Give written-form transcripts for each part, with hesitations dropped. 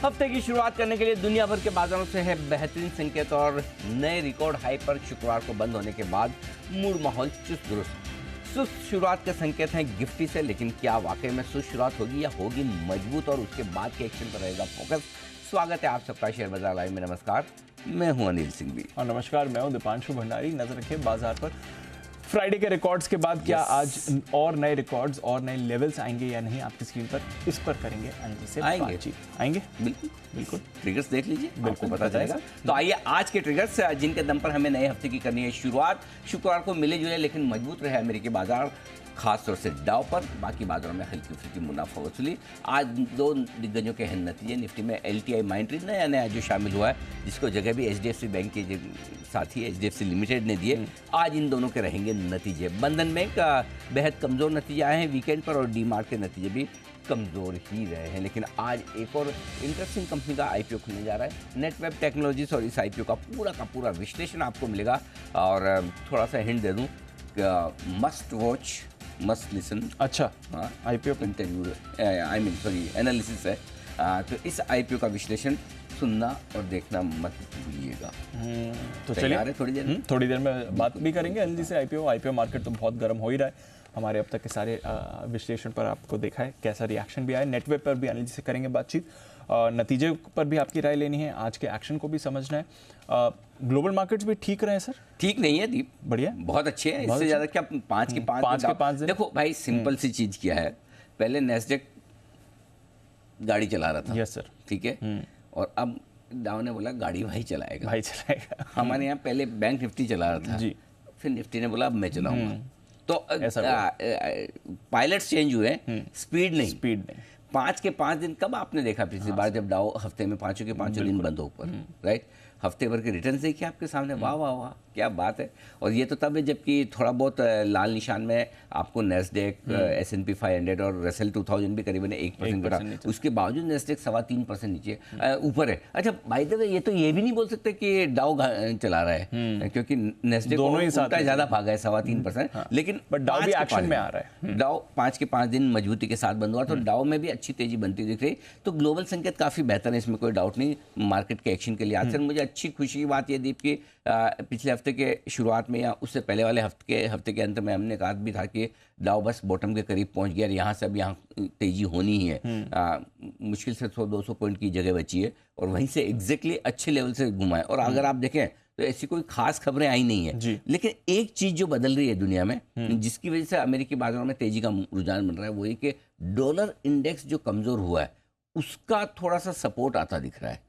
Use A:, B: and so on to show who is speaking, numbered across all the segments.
A: हफ्ते की शुरुआत करने के लिए दुनिया भर के बाजारों से है बेहतरीन संकेत और नए रिकॉर्ड हाई पर शुक्रवार को बंद होने के बाद मूड माहौल चुस्त दुरुस्त। सुस्त शुरुआत के संकेत हैं गिफ्टी से, लेकिन क्या वाकई में सुस्त शुरुआत होगी या होगी मजबूत और उसके बाद के एक्शन पर रहेगा फोकस। स्वागत है आप सबका शेयर बाजार लाइव में। नमस्कार, मैं हूं अनिल सिंह भी
B: और नमस्कार, मैं हूं दीपांशु भंडारी। नजर रखिए बाजार पर फ्राइडे के रिकॉर्ड्स के बाद क्या आज और नए रिकॉर्ड्स और नए लेवल्स आएंगे या नहीं, आपकी स्क्रीन पर इस पर करेंगे अनिल से आएंगे
A: बिल्कुल
B: बिल्कुल।
A: ट्रिगर्स देख लीजिए,
B: बिल्कुल
A: पता चलेगा। तो आइए आज के ट्रिगर्स जिनके दम पर हमें नए हफ्ते की करनी है शुरुआत। शुक्रवार को मिले जुले लेकिन मजबूत रहे अमेरिकी बाजार, खासतौर से डाउ पर। बाकी बाजारों में हल्की फुल्की मुनाफा वसूली। आज दो दिग्गजों के अहम नतीजे। निफ्टी में LTI माइंट्री नया जो शामिल हुआ है, जिसको जगह भी HDFC बैंक के साथी HDFC लिमिटेड ने दिए। आज इन दोनों के रहेंगे नतीजे। बंधन बैंक का बेहद कमज़ोर नतीजे आए हैं वीकेंड पर, और डीमार्ट के नतीजे भी कमज़ोर ही रहे हैं। लेकिन आज एक और इंटरेस्टिंग कंपनी का IPO खुलने जा रहा है, नेटवेब टेक्नोलॉजीज, और इस IPO का पूरा विश्लेषण आपको मिलेगा। और थोड़ा सा हिंट दे दूँ, मस्ट वॉच मस्ट लिसन।
B: अच्छा,
A: हाँ,
B: IPO पे
A: इंटरव्यू एनालिसिस है। तो इस IPO का विश्लेषण सुनना और देखना मत भूलिएगा।
B: तो चलिए
A: थोड़ी देर
B: में बात भी करेंगे अनिल जी से। IPO मार्केट तो बहुत गर्म हो ही रहा है। हमारे अब तक के सारे विश्लेषण पर आपको देखा है, कैसा रिएक्शन भी आया। नेटवेब पर भी अनिल जी से करेंगे बातचीत। नतीजे पर भी आपकी राय लेनी है, आज के एक्शन को भी समझना है। ग्लोबल मार्केट्स भी ठीक रहे हैं सर?
A: ठीक नहीं है दीप,
B: बढ़िया,
A: बहुत अच्छे हैं। इससे ज्यादा क्या, पाँच के पाँच दिन। देखो भाई, सिंपल सी चीज क्या है, पहले नैस्डैक गाड़ी चला रहा था।
B: यस सर,
A: ठीक है। और अब डाउ ने बोला गाड़ी भाई चलाएगा। हमारे यहाँ पहले बैंक निफ्टी चला रहा था जी, फिर निफ्टी ने बोला अब मैं चलाऊंगा। तो पायलट्स चेंज हुए, स्पीड नहीं। 5 के 5 दिन कब आपने देखा पिछली बार जब डाउ हफ्ते में 5 के 5 दिन बंद हो ऊपर, राइट? हफ्ते भर के रिटर्न देखिए आपके सामने, वाह वाह वाह, क्या बात है। और ये तो तब है जबकि थोड़ा बहुत लाल निशान में आपको नैस्डैक, S&P 500 और रसेल 2000 भी करीबन 1% बढ़ा। उसके बावजूद नैस्डैक 3.25% नीचे ऊपर है। अच्छा, बाय द वे ये तो ये भी नहीं बोल सकते कि डाउ चला रहा है, क्योंकि नैस्डैक दोनों ही साथ ज़्यादा भागा है 3.25%, लेकिन
B: डाउ भी एक्शन में आ रहा है।
A: डाउ 5 के 5 दिन मजबूती के साथ बंद हुआ, तो डाउ में भी अच्छी तेजी बनती दिख रही। तो ग्लोबल संकेत काफ़ी बेहतर है, इसमें कोई डाउट नहीं मार्केट के एक्शन के लिए। आज मुझे अच्छी खुशी की बात ये दीप की पिछले हफ्ते के शुरुआत में या उससे पहले वाले हफ्ते के अंत में हमने कहा भी था कि डाउ बस बॉटम के करीब पहुंच गया और यहाँ से अब यहाँ तेजी होनी ही है। मुश्किल से 100-200 पॉइंट की जगह बची है, और वहीं से एग्जैक्टली अच्छे लेवल से घुमा है। और अगर आप देखें तो ऐसी कोई खास खबरें आई नहीं है, लेकिन एक चीज जो बदल रही है दुनिया में, जिसकी वजह से अमेरिकी बाजारों में तेजी का रुझान बन रहा है, वो ये कि डॉलर इंडेक्स जो कमजोर हुआ है उसका थोड़ा सा सपोर्ट आता दिख रहा है।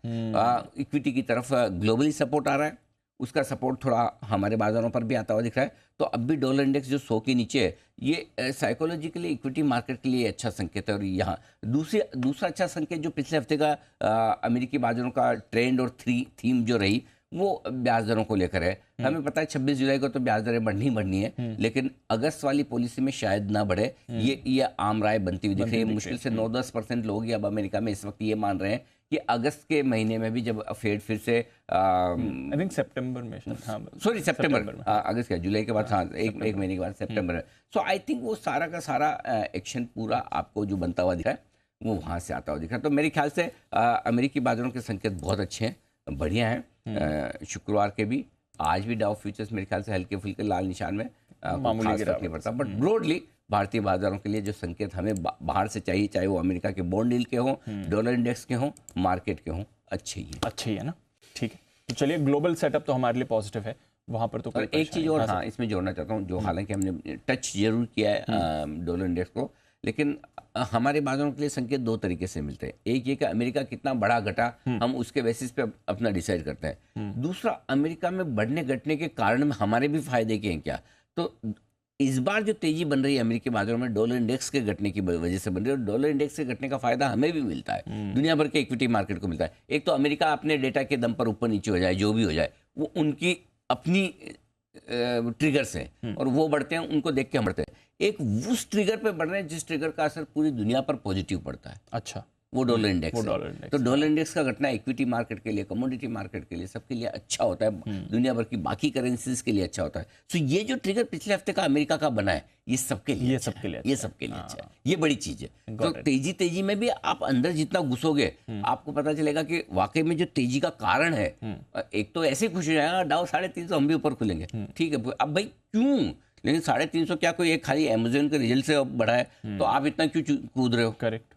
A: इक्विटी की तरफ ग्लोबली सपोर्ट आ रहा है, उसका सपोर्ट थोड़ा हमारे बाजारों पर भी आता हुआ दिख रहा है। तो अब भी डॉलर इंडेक्स जो 100 के नीचे है, ये साइकोलॉजिकली इक्विटी मार्केट के लिए अच्छा संकेत है। और यहाँ दूसरा अच्छा संकेत जो पिछले हफ्ते का अमेरिकी बाजारों का ट्रेंड और थीम जो रही, वो ब्याज दरों को लेकर है। हमें पता है 26 जुलाई को तो ब्याज दरें बढ़नी है, लेकिन अगस्त वाली पॉलिसी में शायद ना बढ़े, ये आम राय बनती हुई दिख रही है। मुश्किल से 9-10% लोग ही अब अमेरिका में इस वक्त ये मान रहे हैं कि अगस्त के महीने में भी जब फेड फिर से
B: आई थिंक सितंबर में,
A: सितंबर, अगस्त का, जुलाई के बाद, हाँ, एक महीने के बाद सितंबर है। सो आई थिंक वो सारा का सारा एक्शन पूरा आपको जो बनता हुआ दिख रहा है वो वहाँ से आता हुआ दिख रहा है। तो मेरे ख्याल से अमेरिकी बाजारों के संकेत बहुत अच्छे हैं, बढ़िया हैं। शुक्रवार के भी, आज भी डाउ फ्यूचर्स मेरे ख्याल से हल्के फुल्के लाल निशान में मामूली गिरावट नहीं पड़ता, बट ब्रॉडली भारतीय बाजारों के लिए जो संकेत हमें बाहर से चाहिए, चाहे वो अमेरिका के बॉन्ड डील के हों, डॉलर इंडेक्स के हों, मार्केट के हों, अच्छे ही है
B: ना। ठीक है, तो चलिए, ग्लोबल सेटअप तो हमारे लिए पॉजिटिव है, वहाँ पर तो
A: एक चीज़ और, हाँ, इसमें जोड़ना चाहता हूँ, जो हालांकि हमने टच जरूर किया है डॉलर इंडेक्स को, लेकिन हमारे बाजारों के लिए संकेत 2 तरीके से मिलते हैं। एक ये कि अमेरिका कितना बढ़ा घटा, हम उसके बेसिस पे अपना डिसाइड करते हैं। दूसरा, अमेरिका में बढ़ने घटने के कारण में हमारे भी फायदे के हैं क्या। तो इस बार जो तेजी बन रही है अमेरिकी बाजारों में, डॉलर इंडेक्स के घटने की वजह से बन रही है, और डॉलर इंडेक्स के घटने का फायदा हमें भी मिलता है, दुनिया भर के इक्विटी मार्केट को मिलता है। एक तो अमेरिका अपने डेटा के दम पर ऊपर नीचे हो जाए, जो भी हो जाए, वो उनकी अपनी ट्रिगर्स हैं, और वो बढ़ते हैं, उनको देख के हम बढ़ते हैं। एक उस ट्रिगर पे बढ़ रहे हैं जिस ट्रिगर का असर पूरी दुनिया पर पॉजिटिव पड़ता है।
B: अच्छा,
A: वो डॉलर इंडेक्स
B: वो
A: है।
B: डॉलर इंडेक्स,
A: तो डॉलर इंडेक्स का घटना इक्विटी मार्केट के लिए, कमोडिटी मार्केट के लिए, सबके लिए अच्छा होता है, दुनिया भर की बाकी करेंसीज के लिए अच्छा होता है। सो ये जो ट्रिगर पिछले हफ्ते का अमेरिका का बना है, ये सबके लिए
B: ये
A: अच्छा
B: सबके
A: है।
B: लिए
A: ये
B: अच्छा
A: सबके लिए
B: है।
A: अच्छा है, ये बड़ी चीज है। तो
B: Got it.
A: तेजी तेजी में भी आप अंदर जितना घुसोगे, आपको पता चलेगा कि वाकई में जो तेजी का कारण है, एक तो ऐसे ही खुश हो जाएगा डाउ 350 हम भी ऊपर खुलेंगे, ठीक है। अब भाई क्यों, लेकिन 350 क्या कोई एक खाली अमेजोन के रिजल्ट से अब बढ़ा है तो आप इतना क्यों कूद रहे हो,
B: करेक्ट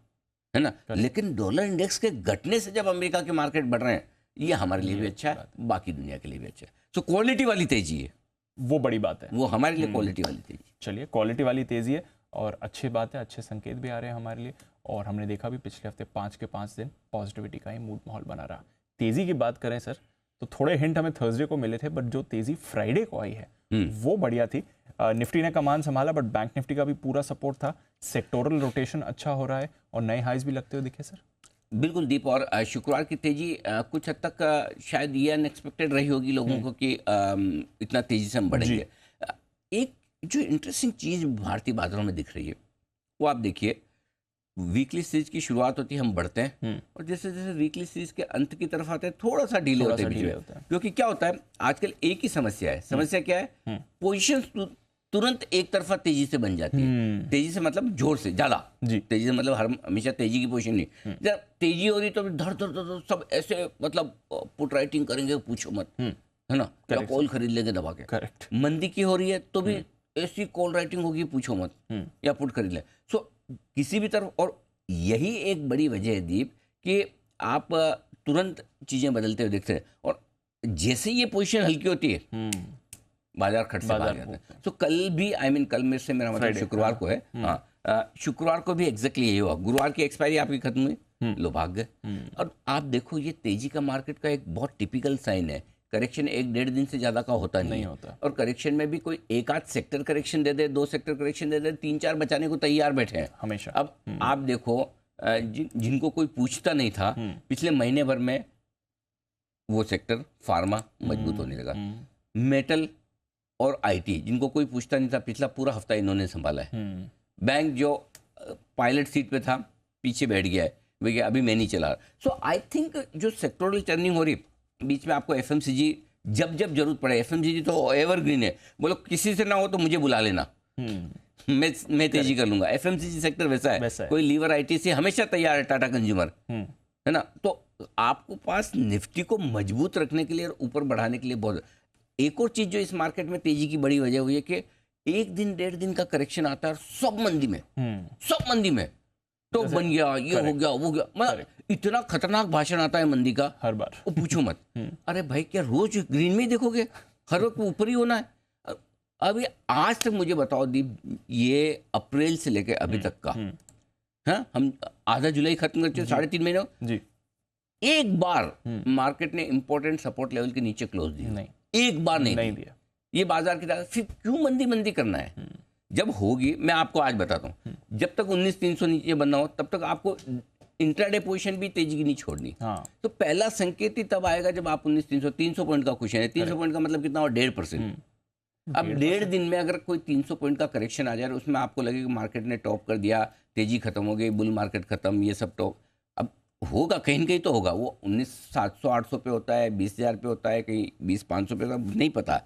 A: है ना। लेकिन डॉलर इंडेक्स के घटने से जब अमेरिका के मार्केट बढ़ रहे हैं, ये हमारे लिए भी अच्छा है, बाकी दुनिया के लिए भी अच्छा है। सो क्वालिटी वाली तेजी है,
B: वो बड़ी बात है।
A: वो हमारे लिए क्वालिटी वाली तेजी।
B: चलिए, क्वालिटी वाली तेजी है और अच्छी बात है, अच्छे संकेत भी आ रहे हैं हमारे लिए। और हमने देखा भी पिछले हफ्ते 5 के 5 दिन पॉजिटिविटी का ही मूड माहौल बना रहा। तेजी की बात करें सर, तो थोड़े हिंट हमें थर्सडे को मिले थे, बट जो तेजी फ्राइडे को आई है वो बढ़िया थी। निफ्टी ने कमान संभाला, बट बैंक निफ्टी का भी पूरा सपोर्ट था। सेक्टोरल रोटेशन अच्छा हो रहा है और नए हाइज भी लगते हुए दिखे सर।
A: बिल्कुल दीप, और शुक्रवार की तेजी कुछ हद तक शायद ये अनएक्सपेक्टेड रही होगी लोगों को कि इतना तेजी से हम बढ़ेंगे। एक जो इंटरेस्टिंग चीज भारतीय बाजारों में दिख रही है, वो आप देखिए, वीकली सीरीज की शुरुआत होती है, हम बढ़ते हैं, और जैसे जैसे वीकली सीरीज के अंत की तरफ आते हैं थोड़ा सा डिले होते हैं बीच में। क्योंकि क्या होता है आजकल, एक ही समस्या है। समस्या क्या है, पोजीशन तुरंत एक तरफा तेजी से बन जाती है। तेजी से मतलब जोर से ज्यादा, तेजी से मतलब हमेशा तेजी की पोजीशन नहीं। जब तेजी हो रही तो धड़ धड़ धड़ सब ऐसे मतलब पुट राइटिंग करेंगे, पूछो मत, है ना, या कॉल खरीद लेंगे दबा के।
B: करेक्ट।
A: मंदी की हो रही है तो भी ऐसी कॉल राइटिंग होगी, पूछो मत, या पुट खरीद ले। सो किसी भी तरफ, और यही एक बड़ी वजह है दीप कि आप तुरंत चीजें बदलते हुए देखते हैं, और जैसे ये पोजीशन हल्की होती है बाजार खट से बाहर जाता है। तो कल भी कल में से मेरा मतलब शुक्रवार को है, शुक्रवार को भी एग्जैक्टली यही हुआ। गुरुवार की एक्सपायरी आपकी खत्म हुई, लो भाग गए। और आप देखो, ये तेजी का मार्केट का एक बहुत टिपिकल साइन है। करेक्शन 1-1.5 दिन से ज्यादा का होता नहीं होता, और करेक्शन में भी कोई एक आध सेक्टर करेक्शन दे दे, 2 सेक्टर करेक्शन दे दे, 3-4 बचाने को तैयार बैठे हैं
B: हमेशा।
A: अब आप देखो, जिनको कोई पूछता नहीं था पिछले महीने भर में, वो सेक्टर फार्मा मजबूत होने लगा। मेटल और आईटी, जिनको कोई पूछता नहीं था, पिछला पूरा हफ्ता इन्होंने संभाला है। बैंक जो पायलट सीट पे था, पीछे बैठ गया है, भैया अभी मैं नहीं चला। सो आई थिंक जो सेक्टोरल टर्निंग हो रही, बीच में आपको एफएमसीजी जब जब जरूरत पड़े, एफएमसीजी तो एवरग्रीन है, बोलो किसी से ना हो तो मुझे बुला लेना, मैं तेजी कर लूंगा। एफएमसीजी सेक्टर वैसा है, कोई लीवर आईटीसी हमेशा तैयार है, टाटा कंज्यूमर, है ना। तो आपको पास निफ्टी को मजबूत रखने के लिए और ऊपर बढ़ाने के लिए बहुत। एक और चीज जो इस मार्केट में तेजी की बड़ी वजह हुई है कि 1-1.5 दिन का करेक्शन आता है, सब मंदी में तो बन गया, ये हो गया, वो गया, मतलब इतना खतरनाक भाषण आता है मंदी का
B: हर बार,
A: वो पूछो मत। अरे भाई, क्या रोज ग्रीन में ही देखोगे? हर वक्त ऊपर ही होना है। अभी आज तक मुझे बताओ दीप, ये अप्रैल से लेकर अभी तक का, हाँ, हम आधा जुलाई खत्म कर चुके, 3.5 महीने जी, एक बार मार्केट ने इंपॉर्टेंट सपोर्ट लेवल के नीचे क्लोज दिया नहीं, एक बार नहीं दिया। ये बाजार की ताकत, फिर क्यों मंदी करना है? जब होगी, मैं आपको आज बताता हूँ, जब तक 19,300 नीचे बनना हो, तब तक आपको इंट्राडे पोजीशन भी तेजी की नहीं छोड़नी। तो पहला संकेत ही तब आएगा जब आप 300 पॉइंट का क्वेश्चन है। 300 पॉइंट का मतलब कितना हो? 1.5%। अब 1.5 दिन में अगर कोई 300 पॉइंट का करेक्शन आ जाए, उसमें आपको लगे कि मार्केट ने टॉप कर दिया, तेजी खत्म हो गई, बुल मार्केट खत्म, ये सब टॉप, अब होगा कहीं न कहीं तो होगा। वो 19,700-800 पे होता है, 20,000 पे होता है, कहीं 20,500 पे, नहीं पता।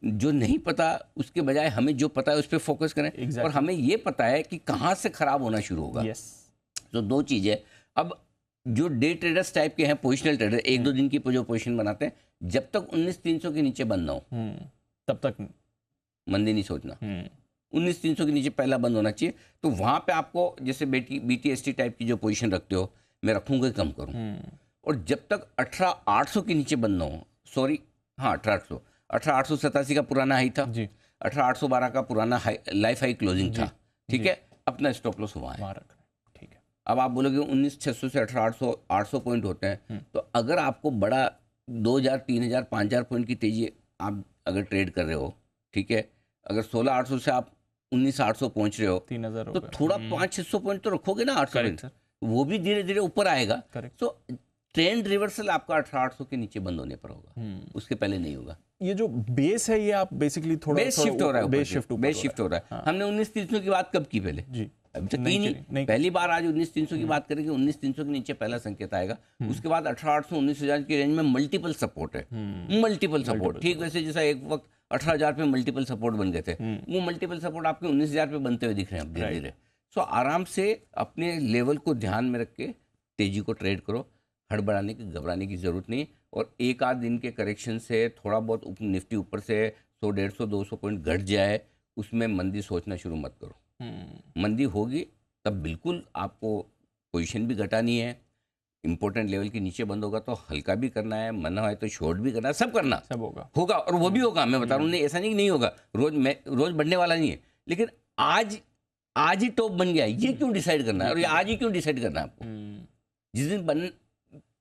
A: जो नहीं पता उसके बजाय हमें जो पता है उस पर फोकस करें। और हमें ये पता है कि कहाँ से खराब होना शुरू होगा। तो 2 चीज़ें। अब जो डे ट्रेडर्स टाइप के हैं, पोजिशनल ट्रेडर, 1-2 दिन की जो पोजिशन बनाते हैं, जब तक 19,300 के नीचे बंद ना हो तब तक मंदी नहीं सोचना। 19,300 के नीचे पहला बंद होना चाहिए। तो वहाँ पे आपको, जैसे BTST टाइप की जो पोजीशन रखते हो, मैं रखूँगा कम करूँ, और जब तक 18,800 के नीचे बंद ना हो, सॉरी, हाँ 18,887 का पुराना हाई था, 18,812 का पुराना हाई, लाइफ हाई क्लोजिंग था, ठीक है, अपना स्टॉप लॉस हुआ है, ठीक है। अब आप बोलोगे 19,600 से 18,800 पॉइंट होते हैं, तो अगर आपको बड़ा 2,000, 3,000, 5,000 पॉइंट की तेजी आप अगर ट्रेड कर रहे हो, ठीक है, अगर 16,800 से आप 19,800 पहुंच रहे हो, 3,000, तो थोड़ा 500-600 पॉइंट तो रखोगे ना, 800, वो भी धीरे धीरे ऊपर आएगा। तो ट्रेंड रिवर्सल आपका 18,800 के नीचे बंद होने पर होगा, उसके पहले नहीं होगा।
B: ये जो बेस है, ये आप बेसिकली थोड़ा
A: बेस शिफ्ट हो रहा है, बेस शिफ्ट हो रहा है। हमने 19,300 की बात कब की पहले जी, अभी तो
B: नहीं
A: तीन
B: चली, नहीं।
A: ही पहली बार आज 19,300 की बात करेंगे, 19,300 के नीचे पहला संकेत आएगा, उसके बाद 18,800 19,000 की रेंज में मल्टीपल सपोर्ट है, मल्टीपल सपोर्ट। ठीक वैसे जैसा एक वक्त 18,000 पे मल्टीपल सपोर्ट बन गए थे, वो मल्टीपल सपोर्ट आपके 19,000 पे बनते हुए दिख रहे हैं अब धीरे धीरे। सो आराम से अपने लेवल को ध्यान में रख के तेजी को ट्रेड करो, हड़बड़ाने की घबराने की जरूरत नहीं। और एक आध दिन के करेक्शन से थोड़ा बहुत निफ्टी ऊपर से 100 150 200 पॉइंट घट जाए, उसमें मंदी सोचना शुरू मत करो। मंदी होगी तब बिल्कुल आपको पोजीशन भी घटानी है, इंपॉर्टेंट लेवल के नीचे बंद होगा तो हल्का भी करना है, मना है तो शॉर्ट भी करना है, सब करना,
B: सब होगा
A: होगा और वो भी होगा। मैं बता रहा हूँ, ऐसा नहीं कि नहीं होगा, रोज बढ़ने वाला नहीं है, लेकिन आज ही टॉप बन गया है, ये क्यों डिसाइड करना है, और ये आज ही क्यों डिसाइड करना है आपको। जिस दिन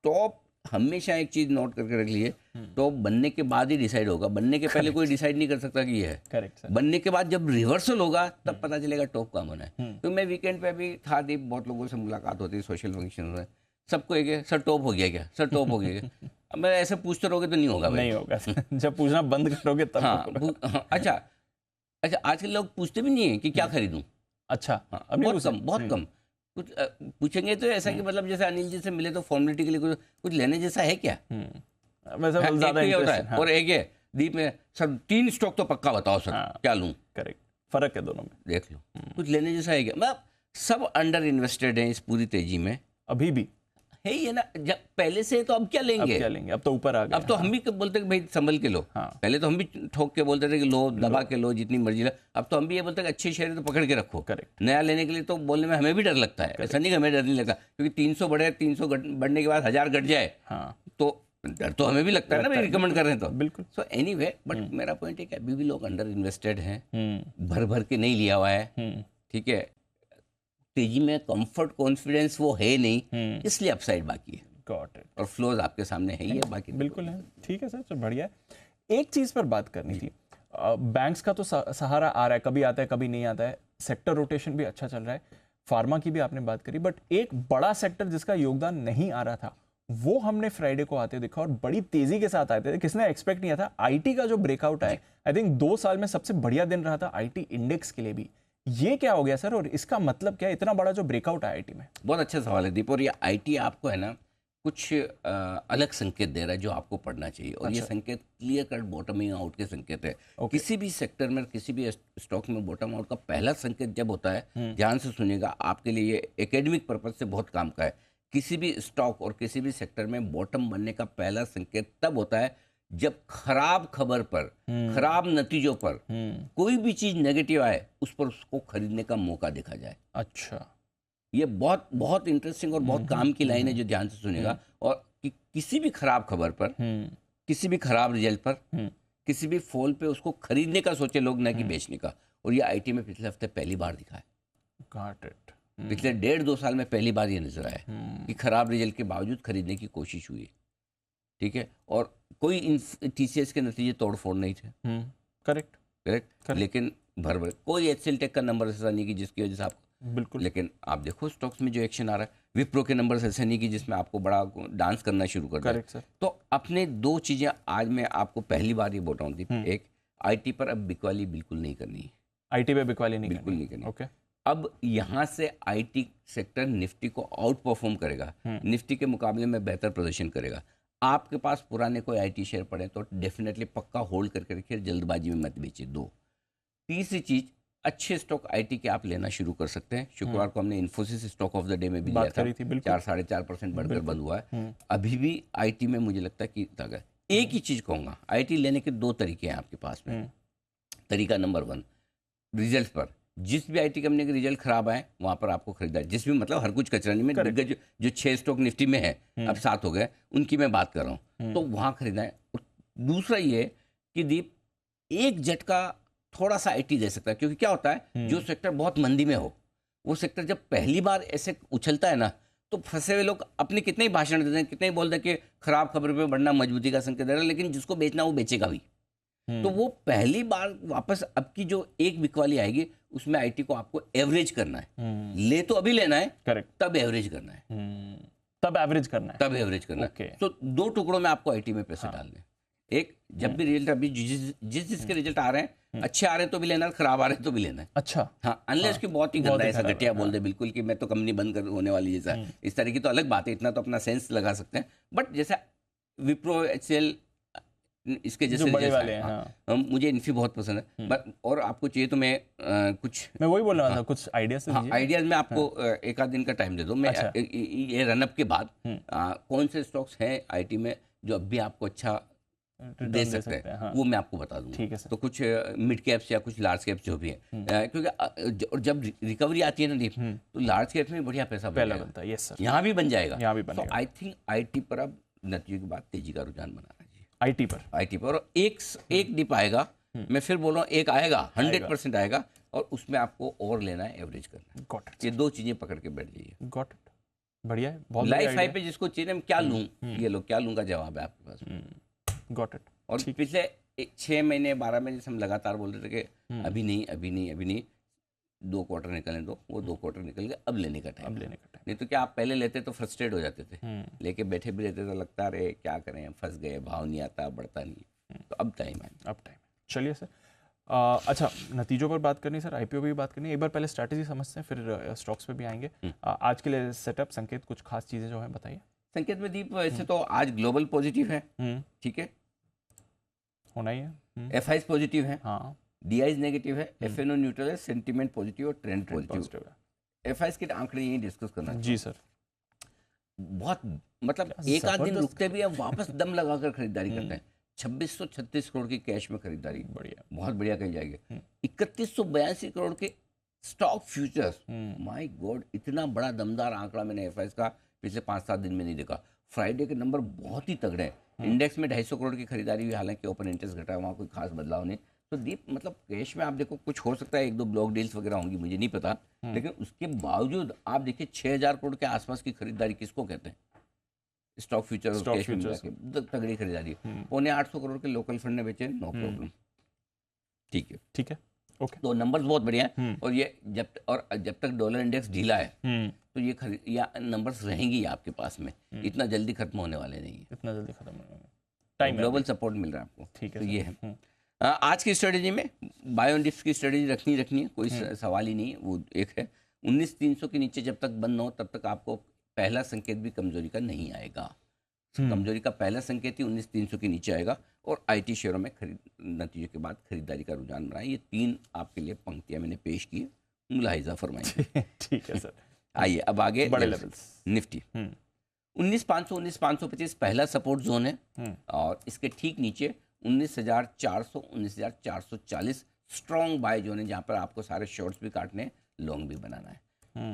A: टॉप, हमेशा एक चीज नोट करके रख लिए, टॉप बनने के बाद ही डिसाइड होगा, बनने के पहले कोई डिसाइड नहीं कर सकता कि ये है।
B: Correct sir.
A: बनने के बाद जब रिवर्सल होगा तब पता चलेगा टॉप कहाँ बना है। तो मैं वीकेंड पे भी था दीप, बहुत लोगों से मुलाकात होती है सोशल फंक्शन में, सबको एक है, सर टॉप हो गया क्या, सर टॉप हो गया क्या। अब मैं ऐसे पूछते रहोगे तो नहीं होगा भाई।
B: नहीं होगा जब पूछना बंद करोगे तब
A: हाँ,
B: होगा।
A: हाँ, अच्छा, आजकल लोग पूछते भी नहीं है कि क्या खरीदूं।
B: अच्छा,
A: हाँ,
B: अब नहीं
A: बहुत कम, बहुत कम कुछ पूछेंगे तो ऐसा कि मतलब जैसे अनिल जी से मिले तो फॉर्मेलिटी के लिए कुछ लेने जैसा है क्या।
B: वैसे
A: हाँ,
B: ज्यादा
A: एक तो ये होता
B: इंटरेस्ट
A: है, और एक है दीप में, सर 3 स्टॉक तो पक्का बताओ सर,
B: हाँ।
A: क्या लूं।
B: करेक्ट, फर्क है दोनों में।
A: देख लो कुछ लेने जैसा है क्या, मतलब सब अंडर इन्वेस्टेड हैं इस पूरी तेजी में,
B: अभी भी
A: है ये ना। जब पहले से तो अब क्या
B: अब
A: लेंगे,
B: क्या लेंगे, अब तो ऊपर आ गए।
A: अब तो हम भी बोलते कि भाई संभल के लो।
B: हाँ।
A: पहले तो हम भी ठोक के बोलते थे कि लो, दबा के लो, जितनी मर्जी लो। अब तो हम भी ये बोलते हैं कि अच्छे शेयर है तो पकड़ के रखो।
B: करेक्ट।
A: नया लेने के लिए तो बोलने में हमें भी डर लगता है, ऐसा नहीं कि हमें डर नहीं लगता, क्योंकि 300 बढ़े, 300 बढ़ने के बाद 1000 घट जाए
B: हाँ,
A: तो डर तो हमें भी लगता है ना भाई, रिकमेंड कर रहे हैं तो।
B: बिल्कुल।
A: सो एनीवे, बट मेरा पॉइंट है कि अभी भी लोग अंडर इन्वेस्टेड हैं, भर भर के नहीं लिया हुआ है, ठीक है। तेजी में कंफर्ट कॉन्फिडेंस वो है नहीं, इसलिए अपसाइड बाकी है,
B: गॉट इट।
A: और फ्लोज आपके सामने है ही है, बाकी
B: बिल्कुल है, ठीक है सर, चलो बढ़िया है। एक चीज पर बात करनी थी, बैंक्स का तो सहारा आ रहा है, कभी आता है कभी नहीं आता है, सेक्टर रोटेशन भी अच्छा चल रहा है, फार्मा की भी आपने बात करी, बट एक बड़ा सेक्टर जिसका योगदान नहीं आ रहा था वो हमने फ्राइडे को आते देखा और बड़ी तेजी के साथ आते थे, किसने एक्सपेक्ट नहीं था। आईटी का जो ब्रेकआउट है, आई थिंक 2 साल में सबसे बढ़िया दिन रहा था आईटी इंडेक्स के लिए भी। ये क्या हो गया सर, और इसका मतलब क्या है, इतना बड़ा जो ब्रेकआउट है आईटी में।
A: बहुत अच्छा सवाल है दीप, और ये आईटी आपको है ना कुछ अलग संकेत दे रहा है जो आपको पढ़ना चाहिए, और ये संकेत क्लियर कट बॉटमिंग आउट के संकेत है। किसी भी सेक्टर में, किसी भी स्टॉक में बॉटम आउट का पहला संकेत जब होता है, ध्यान से सुनिएगा, आपके लिए ये एकेडमिक पर्पज से बहुत काम का है। किसी भी स्टॉक और किसी भी सेक्टर में बॉटम बनने का पहला संकेत तब होता है जब खराब खबर पर, खराब नतीजों पर कोई भी चीज नेगेटिव आए, उस पर उसको खरीदने का मौका देखा जाए।
B: अच्छा,
A: ये बहुत बहुत इंटरेस्टिंग और बहुत काम की लाइन है जो ध्यान से सुनेगा। और किसी भी खराब खबर पर, किसी भी खराब रिजल्ट पर, किसी भी फॉल पे उसको खरीदने का सोचे लोग, ना कि बेचने का। और ये आईटी में पिछले हफ्ते पहली बार दिखा है,
B: गॉट इट।
A: पिछले 1.5-2 साल में पहली बार ये नजर आया कि खराब रिजल्ट के बावजूद खरीदने की कोशिश हुई, ठीक है। और कोई टीसीएस के नतीजे तोड़फोड़ नहीं थे,
B: करेक्ट
A: करेक्ट, लेकिन भर कोई एचसीएल टेक का नंबर ऐसा नहीं कि जिसकी वजह से आप,
B: बिल्कुल,
A: लेकिन आप देखो स्टॉक्स में जो एक्शन आ रहा है, विप्रो के नंबर ऐसे नहीं कि जिसमें आपको बड़ा डांस करना शुरू कर
B: करेक्ट सर।
A: तो अपने 2 चीजें आज मैं आपको पहली बार ये बोल रहा हूँ, एक, आईटी पर अब बिकवाली बिल्कुल नहीं करनी है,
B: आईटी पे बिकवाली नहीं
A: बिल्कुल नहीं करनी।
B: ओके,
A: अब यहाँ से आईटी सेक्टर निफ्टी को आउट परफॉर्म करेगा, निफ्टी के मुकाबले में बेहतर प्रदर्शन करेगा। आपके पास पुराने कोई आईटी शेयर पड़े तो डेफिनेटली पक्का होल्ड करके रखिए, जल्दबाजी में मत बेचिए। 2, तीसरी चीज, अच्छे स्टॉक आईटी के आप लेना शुरू कर सकते हैं। शुक्रवार को हमने Infosys stock of the day में भी लिया था, 4-4.5% बढ़कर बंद हुआ है। अभी भी आईटी में मुझे लगता है कि ताकत, एक ही चीज कहूंगा, आईटी लेने के 2 तरीके हैं आपके पास में। तरीका नंबर 1, रिजल्ट पर, जिस भी आईटी कंपनी के रिजल्ट खराब आए वहां पर आपको खरीदा है, जिस भी, मतलब हर कुछ कचरा नहीं में, जो 6 स्टॉक निफ्टी में है, अब 7 हो गए, उनकी मैं बात कर रहा हूँ, तो वहां खरीदा है। और दूसरा ये कि दीप एक झटका थोड़ा सा आईटी दे सकता है, क्योंकि क्या होता है, जो सेक्टर बहुत मंदी में हो, वो सेक्टर जब पहली बार ऐसे उछलता है ना, तो फंसे हुए लोग अपने कितने ही भाषण देते हैं, कितने ही बोलते हैं कि खराब खबर पे बढ़ना मजबूती का संकेत दे रहा है, लेकिन जिसको बेचना वो बेचेगा भी। तो वो पहली बार वापस, अब की जो एक बिकवाली आएगी उसमें आईटी को आपको एवरेज करना है। ले तो अभी लेना है,
B: करेक्ट,
A: तब एवरेज करना है,
B: तब एवरेज करना है,
A: तब एवरेज करना है। तो 2 टुकड़ों में आपको आईटी में पैसे डालने हैं। एक जब भी रिजल्ट अभी जिसके रिजल्ट आ रहे हैं अच्छे आ रहे हैं तो भी लेना है, खराब आ रहे हैं तो भी लेना है।
B: अच्छा।
A: हाँ, अनलेस कि बहुत ही
B: बहुत
A: गंदा
B: ही
A: ऐसा
B: खराब
A: घटिया
B: है,
A: बोल दे बिल्कुल कि मैं तो कंपनी बंद कर होने वाली जैसा, इस तरह की तो अलग बात है, इतना तो अपना सेंस लगा सकते हैं। बट जैसा विप्रो, एचसीएल, इसके
B: जो
A: जैसे
B: बड़े
A: जैसा
B: वाले
A: है,
B: हैं,
A: हाँ,
B: हाँ।
A: मुझे इन्फी बहुत पसंद है। बट और आपको चाहिए तो मैं कुछ
B: मैं वही बोल रहा था, कुछ आइडियाज
A: हाँ
B: दीजिए।
A: आइडियाज में आपको एक आध दिन का टाइम दे दो। मैं
B: अच्छा।
A: ये रनअप के बाद कौन से स्टॉक्स हैं आईटी में जो अब भी आपको अच्छा दे
B: रिटर्न दे
A: सकते
B: सकते हैं,
A: हैं,
B: हाँ।
A: वो मैं आपको बता दूंगा।
B: ठीक है सर।
A: तो कुछ मिड कैप्स या कुछ लार्ज कैप्स जो भी है, क्योंकि और जब रिकवरी आती है ना दीप, तो लार्ज कैप्स में बढ़िया पैसा बन
B: पहला
A: जाएगा।
B: बनता है, यस सर।
A: यहाँ भी बन जाएगा।
B: यहाँ भी
A: तो
B: बनेगा।
A: आई थिंक आईटी पर अब नतीजों के बाद तेजी का रुझान बना है जी।
B: आईटी पर।
A: आईटी पर और एक डिप आएगा, मैं फिर बोल रहा हूँ, एक आएगा, 100% आएगा, और उसमें आपको और लेना है, एवरेज करना है।
B: Got it.
A: ये दो चीजें पकड़ के बैठ जाइए।
B: गॉट इट, बढ़िया है, बहुत बढ़िया
A: लाइफ हाई
B: idea
A: पे जिसको चाहिए ना, मैं क्या लूं, ये लो क्या लूं का जवाब है आपके पास।
B: है। Got it.
A: और पिछले 6 महीने 12 महीने से हम लगातार बोल रहे थे कि अभी नहीं अभी नहीं अभी नहीं, 2 क्वार्टर निकलने दो, वो 2 क्वार्टर निकल गए, अब लेने का टाइम।
B: अब लेने का टाइम।
A: नहीं तो क्या आप पहले लेते तो फ्रस्ट्रेट हो जाते थे, लेके बैठे भी रहते तो लगता रहे क्या करें, फंस गए, भाव नहीं आता, बढ़ता नहीं। तो अब टाइम है।
B: अब टाइम। चलिए सर, अच्छा, नतीजों पर बात करनी है सर, आईपीओ की भी बात करनी है। एक बार पहले स्ट्रैटेजी समझते हैं, फिर स्टॉक्स पे भी आएंगे। आज के लिए सेटअप, संकेत, कुछ खास चीज़ें जो हैं बताइए।
A: संकेत में दीप वैसे तो आज ग्लोबल पॉजिटिव है, ठीक है,
B: होना ही है।
A: एफआईज पॉजिटिव है,
B: हाँ।
A: डीआईज नेगेटिव है, एफएनओ न्यूट्रल है, सेंटीमेंट पॉजिटिव और ट्रेंड पॉजिटिव।
B: पॉजिटिव है।
A: एफआईज के आंकड़े यही डिस्कस करना
B: जी सर।
A: बहुत मतलब एक आध दिन
B: जबरदस्त।
A: रुकते भी हैं, वापस दम लगाकर खरीदारी करते हैं। 2636 करोड़ की कैश में खरीदारी,
B: बढ़िया।
A: बहुत बढ़िया कही जाएगी। 3182 करोड़ के स्टॉक फ्यूचर्स, माय गॉड, इतना बड़ा दमदार आंकड़ा मैंने एफआईएस का पिछले 5-7 दिन में नहीं देखा। फ्राइडे के नंबर बहुत ही तगड़े हैं। इंडेक्स में 250 करोड़ की खरीदारी हुई, हालांकि ओपन इंटरेस्ट घटा, वहाँ कोई खास बदलाव नहीं। तो दीप मतलब कैश में आप देखो, कुछ हो सकता है, 1-2 ब्लॉक डील्स वगैरह होंगी, मुझे नहीं पता, लेकिन उसके बावजूद आप देखिए 6000 करोड़ के आसपास की खरीदारी किसको कहते हैं? स्टॉक फ्यूचर और कैश में मिला के तगड़ी खरीदारी। 850 करोड़ के लोकल फंड ने बेचे, नो प्रॉब्लम, ठीक है,
B: ठीक है, ओके।
A: तो नंबर्स बहुत बढ़िया हैं। और ये जब तक डॉलर इंडेक्स ढीला है तो ये या नंबर्स रहेंगी आपके पास में, इतना जल्दी खत्म होने वाले नहीं है,
B: इतना जल्दी खत्म होगा, टाइम,
A: ग्लोबल सपोर्ट मिल रहा है आपको।
B: ठीक है,
A: तो ये है आज की स्ट्रेटेजी में। बायो डिप्स की स्ट्रेटेजी रखनी है, कोई सवाल ही नहीं है। वो एक है 19300 के नीचे जब तक बंद हो तब तक आपको पहला संकेत भी कमजोरी का नहीं आएगा। कमजोरी का पहला संकेत ही 19300 के नीचे आएगा। और आईटी शेयरों में नतीजों के बाद खरीदारी का रुझान रहा है। ये 3 आपके लिए पंक्तियां मैंने पेश की, मुलाहिजा फरमाइए।
B: ठीक है सर।
A: आइए अब आगे
B: बड़े लेवल्स।
A: निफ्टी 19500 19525 पहला सपोर्ट जोन है, और इसके ठीक नीचे 19400 19440 स्ट्रॉन्ग बाय जोन है, जहां पर आपको सारे शॉर्ट्स भी काटने, लॉन्ग भी बनाना है।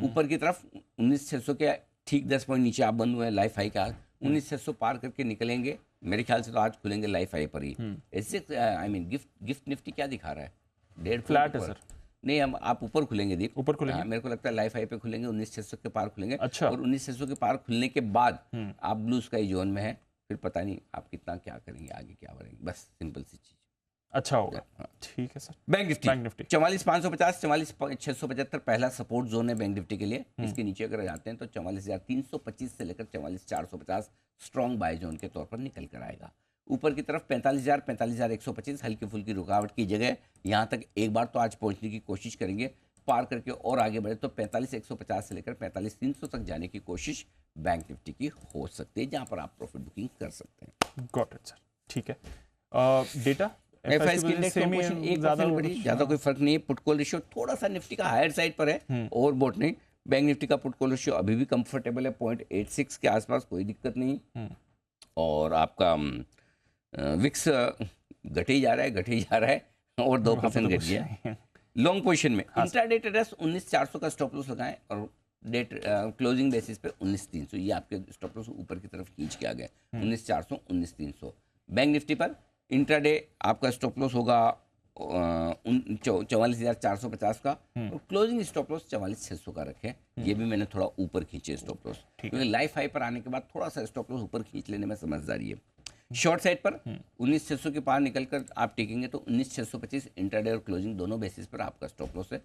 A: ऊपर की तरफ 19600 के ठीक 10 पॉइंट नीचे आप बंद हुए हैं लाइफ हाई का, 19600 पार करके निकलेंगे, मेरे ख्याल से तो आज खुलेंगे लाइफ हाई पर ही। ऐसे आई मीन गिफ्ट निफ्टी क्या दिखा रहा है? 1.5
B: फ्लैट है सर।
A: नहीं, हम आप ऊपर खुलेंगे दीप,
B: ऊपर खुलेंगे।
A: मेरे को लगता है लाइफ हाई पे खुलेंगे, 19600 के पार खुलेंगे।
B: अच्छा।
A: और 19600 के पार खुलने के बाद आप ब्लू स्काई जोन में है, फिर पता नहीं आप कितना क्या करेंगे, आगे क्या बढ़ेंगे, बस सिंपल सी चीज।
B: अच्छा होगा, ठीक है सर।
A: बैंक निफ्टी 44550 44675 पहला सपोर्ट जोन है बैंक निफ्टी के लिए। इसके नीचे अगर जाते हैं तो 44325 से लेकर 44450 स्ट्रॉन्ग बाय जोन के तौर पर निकल कर आएगा। ऊपर की तरफ 45000 45125 हल्की फुल्की रुकावट की जगह, यहाँ तक एक बार तो आज पहुंचने की कोशिश करेंगे, पार करके और आगे बढ़े तो 45150 से लेकर 45300 तक जाने की कोशिश बैंक निफ्टी की हो सकती है, जहां पर आप प्रॉफिट बुकिंग कर सकते हैं।
B: गॉट इट सर, ठीक है। डेटा
A: एफआईएस की इंडेक्स कंपोजिशन 1% बढ़ी, ज्यादा कोई फर्क नहीं है। पुट कॉल रेशियो थोड़ा सा निफ्टी का हायर साइड पर है, ओवरबॉट नहीं। बैंक निफ्टी का पुट कॉल रेशियो अभी भी कंफर्टेबल है, 0.86 के आसपास, कोई दिक्कत नहीं। और आपका विक्स घटे ही जा रहा है और 2% घट गया। लॉन्ग पोजीशन में इंट्राडे ट्रेडर्स 19400 का स्टॉप लॉस लगाएं और डेट क्लोजिंग बेसिस पे 19300, ये आपके स्टॉप लॉस ऊपर की तरफ खींच के आ गए, 19400 19300। बैंक निफ्टी पर इंट्राडे आपका स्टॉप लॉस होगा 44450 का, और क्लोजिंग स्टॉप लॉस 44600 का रखें। ये भी मैंने थोड़ा ऊपर खींचे स्टॉप लॉस, क्योंकि लाइफ हाई पर आने के बाद थोड़ा सा स्टॉप लॉस ऊपर खींच लेने में समझदारी है। शॉर्ट साइड पर 19600 के पार निकलकर आप टिकेंगे तो 19625 इंट्राडे और क्लोजिंग दोनों बेसिस पर आपका स्टॉप लॉस है।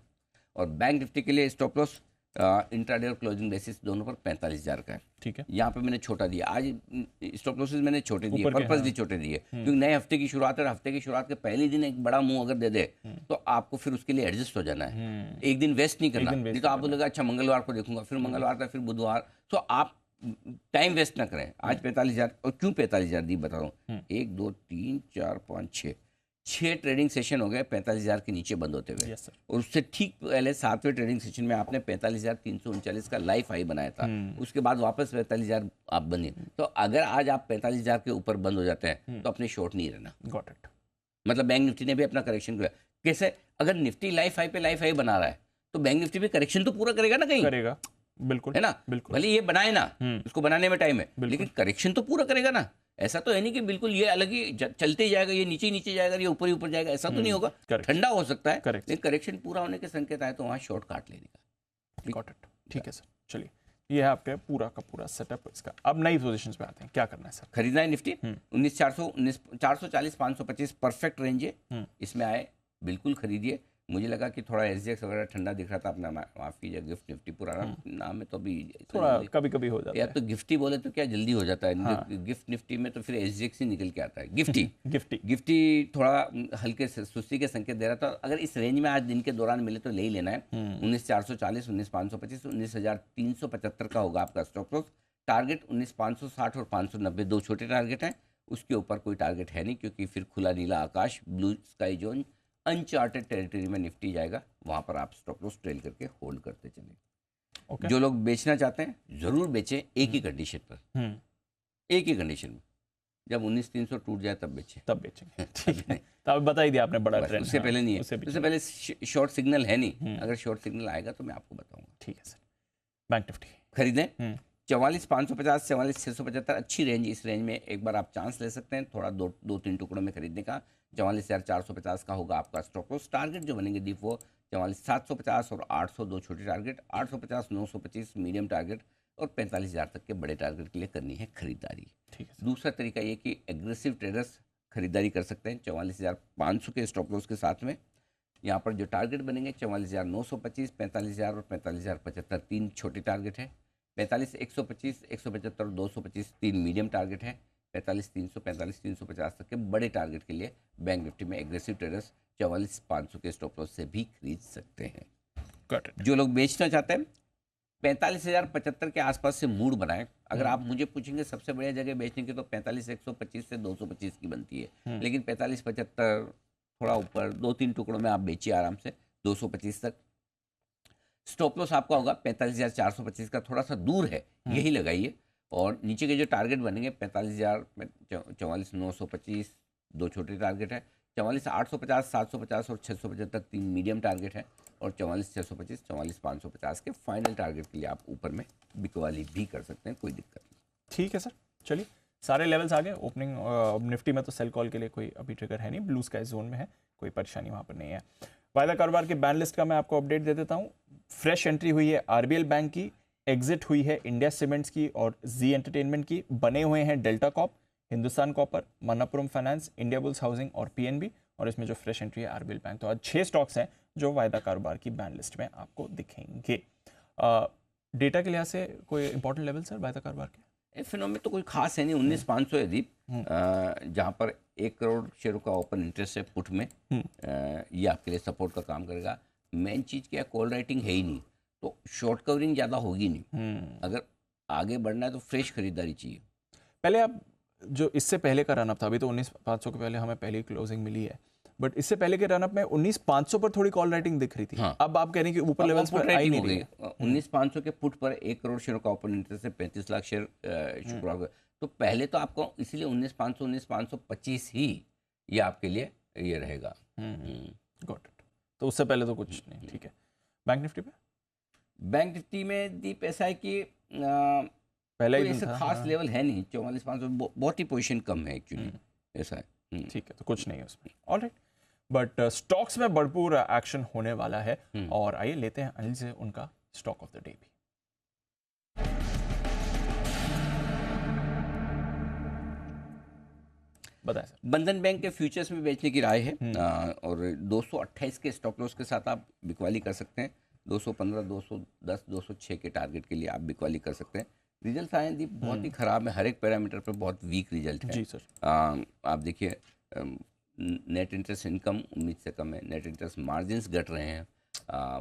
A: और बैंक निफ्टी के लिए स्टॉप लॉस इंट्राडे और क्लोजिंग बेसिस दोनों पर 45,000 का है।
B: ठीक है,
A: यहाँ पे मैंने छोटा दिया, आज स्टॉप लॉसेस मैंने छोटे दिए,
B: ऊपर के,
A: पर्पसली
B: हाँ।
A: छोटे दिए, क्योंकि नए हफ्ते की शुरुआत है और हफ्ते की शुरुआत के पहले दिन एक बड़ा मुंह अगर दे दे तो आपको फिर उसके लिए एडजस्ट हो जाना है, एक दिन वेस्ट नहीं करना,
B: दिन waste
A: नहीं तो आप
B: नहीं
A: बोलेगा अच्छा मंगलवार को देखूंगा, फिर मंगलवार का, फिर बुधवार, तो आप टाइम वेस्ट ना करें। आज 45,000, और क्यों 45,000 दी बता रहा हूँ, 1 2 3 4 5 6 ट्रेडिंग सेशन हो गए 45,000 के नीचे बंद होते हुए,
B: यस सर।
A: और उससे ठीक पहले 7वें ट्रेडिंग सेशन में आपने 45,339 का लाइफ हाई बनाया था, उसके बाद वापस 45,000 आप बने। तो अगर आज आप 45,000 के ऊपर बंद हो जाते हैं तो अपने शॉर्ट नहीं रहना।
B: Got it.
A: मतलब बैंक निफ्टी ने भी अपना करेक्शन किया। कैसे? अगर निफ्टी लाइफ हाई बना रहा है तो बैंक निफ्टी भी करेक्शन तो पूरा करेगा ना, कहीं
B: करेगा, बिल्कुल
A: है ना,
B: बिल्कुल।
A: भले ये बनाए ना, उसको बनाने में टाइम है,
B: बिल्कुल।
A: लेकिन करेक्शन तो पूरा करेगा ना। ऐसा तो है नहीं कि बिल्कुल ये अलग ही चलते ही जाएगा, ये नीचे नीचे जाएगा, ये ऊपर ही ऊपर जाएगा, ऐसा तो नहीं होगा।
B: correct।
A: ठंडा हो सकता है,
B: Correct।
A: लेकिन करेक्शन पूरा होने के संकेत आए तो वहाँ शॉर्ट काट लेने का।
B: गॉट इट, ठीक है सर। चलिए, ये है आपके पूरा का पूरा सेटअप इसका। अब नई पोजीशंस पे आते हैं, क्या करना है सर?
A: खरीदना है निफ्टी 19,400 440 525 परफेक्ट रेंज है, इसमें आए बिल्कुल खरीदिए। मुझे लगा कि थोड़ा एसजीएक्स वगैरह ठंडा दिख रहा था, अपना माफ कीजिए, गिफ्ट निफ्टी पुराना नाम है तो अभी
B: थोड़ा कभी कभी हो जाता
A: या
B: है।
A: तो गिफ्टी बोले तो क्या जल्दी हो जाता है, गिफ्ट निफ्टी में तो फिर एसजीएक्स ही निकल के आता है। गिफ्टी थोड़ा हल्के से सुस्ती के संकेत दे रहा था। अगर इस रेंज में आज दिन के दौरान मिले तो ले ही लेना है। 19,440 19,525 19,375 का होगा आपका स्टॉप लॉस। टारगेट 19,560 और 590 दो छोटे टारगेट हैं, उसके ऊपर कोई टारगेट है नहीं, क्योंकि फिर खुला नीला आकाश, blue sky zone, uncharted territory में निफ्टी जाएगा, वहां पर आप स्टॉप लॉस ट्रेल करके होल्ड करते चले।
B: Okay।
A: जो लोग बेचना चाहते हैं जरूर बेचें, एक ही कंडीशन पर, एक ही कंडीशन में, जब 19,300 टूट जाए तब बेचें,
B: तब बेचेंगे। ठीक है, तो अब बता ही दिया आपने, बड़ा ट्रेंड
A: उससे पहले नहीं है,
B: उससे
A: उससे पहले शॉर्ट सिग्नल है नहीं। अगर शॉर्ट सिग्नल आएगा तो मैं आपको बताऊंगा।
B: ठीक है सर। बैंक निफ्टी
A: खरीदें 44,550 44,675 अच्छी रेंज। इस रेंज में एक बार आप चांस ले सकते हैं, थोड़ा दो तीन टुकड़ों में खरीदने का। 44,450 का होगा आपका स्टॉप लॉस। टारगेट जो बनेंगे डीप वो 44,750 और 800 दो छोटे टारगेट, 850 925 मीडियम टारगेट, और 45,000 तक के बड़े टारगेट के लिए करनी है खरीदारी।
B: ठीक है।
A: दूसरा तरीका ये कि एग्रेसिव ट्रेडर्स खरीदारी कर सकते हैं 44,500 के स्टॉप लॉस के साथ में। यहाँ पर जो टारगेट बनेंगे 44,925 45,000 और 45,075 तीन छोटे टारगेट है। 45,125 175 और 225 तीन मीडियम टारगेट है। 45,300 45,350 तक के बड़े टारगेट के लिए बैंक निफ्टी में एग्रेसिव ट्रेडर्स 44,500 के स्टॉप लॉस से भी खरीद सकते हैं। जो लोग बेचना चाहते हैं 45,075 के आसपास से मूड बनाएं। अगर आप मुझे पूछेंगे सबसे बढ़िया जगह बेचने की तो 45,125 से 225 की बनती है, लेकिन 45,75 थोड़ा ऊपर दो तीन टुकड़ों में आप बेचिए आराम से 225 तक। स्टॉप लॉस आपका होगा 45,425 का, थोड़ा सा दूर है, यही लगाइए। और नीचे के जो टारगेट बनेंगे 45,000 44,925 दो छोटे टारगेट है, 44,850 750 और 675 तीन मीडियम टारगेट है, और 44,625 44,550 के फाइनल टारगेट के लिए आप ऊपर में बिकवाली भी कर सकते हैं, कोई दिक्कत नहीं।
B: ठीक है सर, चलिए सारे लेवल्स आ गए। ओपनिंग निफ्टी में तो सेल कॉल के लिए कोई अभी ट्रिगर है नहीं, ब्लू स्काई जोन में है, कोई परेशानी वहाँ पर नहीं है। वायदा कारोबार के बैन लिस्ट का मैं आपको अपडेट दे देता हूँ। फ्रेश एंट्री हुई है आरबीएल बैंक की, एग्जिट हुई है इंडिया सीमेंट्स की और जी एंटरटेनमेंट की। बने हुए हैं Delta Corp, Hindustan Copper, Manappuram Finance, Indiabulls Housing और पीएनबी, और इसमें जो फ्रेश एंट्री है आरबीएल बैंक। तो आज 6 स्टॉक्स हैं जो वायदा कारोबार की बैन लिस्ट में आपको दिखेंगे। डेटा के लिहाज से कोई इंपॉर्टेंट लेवल सर वायदा कारोबार के?
A: फिनोम में तो कोई खास है नहीं। 19,500 है दीप, जहाँ पर 1 करोड़ शेयरों का ओपन इंटरेस्ट है पुट में, ये आपके लिए सपोर्ट का काम करेगा। मेन चीज़ क्या है, कॉल राइटिंग है ही नहीं, तो शॉर्ट कवरिंग ज़्यादा होगी नहीं। अगर आगे बढ़ना है तो फ्रेश खरीदारी चाहिए।
B: पहले आप जो इससे पहले का रनअप था, अभी तो 19,500 के पहले हमें पहली क्लोजिंग मिली है, बट इससे पहले के रनअप में 19,500 पर थोड़ी कॉल राइटिंग दिख रही थी।
A: हाँ।
B: अब आप कह रहे हैं कि ऊपर लेवल्स पर आई नहीं रही है।
A: 19,500 के पुट पर 1 करोड़ शेयरों का ओपन इंटरेस्ट से 35 लाख शेयर शुक्रवार को, तो पहले तो आपको इसीलिए 19,500 19,525 ही ये आपके लिए ये रहेगा।
B: Got it. तो उससे पहले तो कुछ नहीं। ठीक है, बैंक निफ्टी पे?
A: बैंक निफ्टी में दीप ऐसा है कि
B: पहले
A: कोई
B: ही
A: ऐसा खास लेवल है नहीं। 44,500 बहुत ही पोजीशन कम है एक्चुअली, ऐसा है।
B: ठीक है, तो कुछ नहीं है उसमें। ऑलराइट, बट स्टॉक्स में भरपूर एक्शन होने वाला है, और आइए लेते हैं अनिल से उनका स्टॉक ऑफ द डे भी। बताएं सर।
A: बंधन बैंक के फ्यूचर्स में बेचने की राय है, और 228 के स्टॉप लॉस के साथ आप बिकवाली कर सकते हैं। 215, 210, 206 के टारगेट के लिए आप बिकवाली कर सकते हैं। रिजल्ट आए दीप बहुत ही खराब है, हर एक पैरामीटर पर बहुत वीक रिजल्ट है
B: जी सर।
A: आप देखिए नेट इंटरेस्ट इनकम उम्मीद से कम है, नेट इंटरेस्ट मार्जिन्स घट रहे हैं,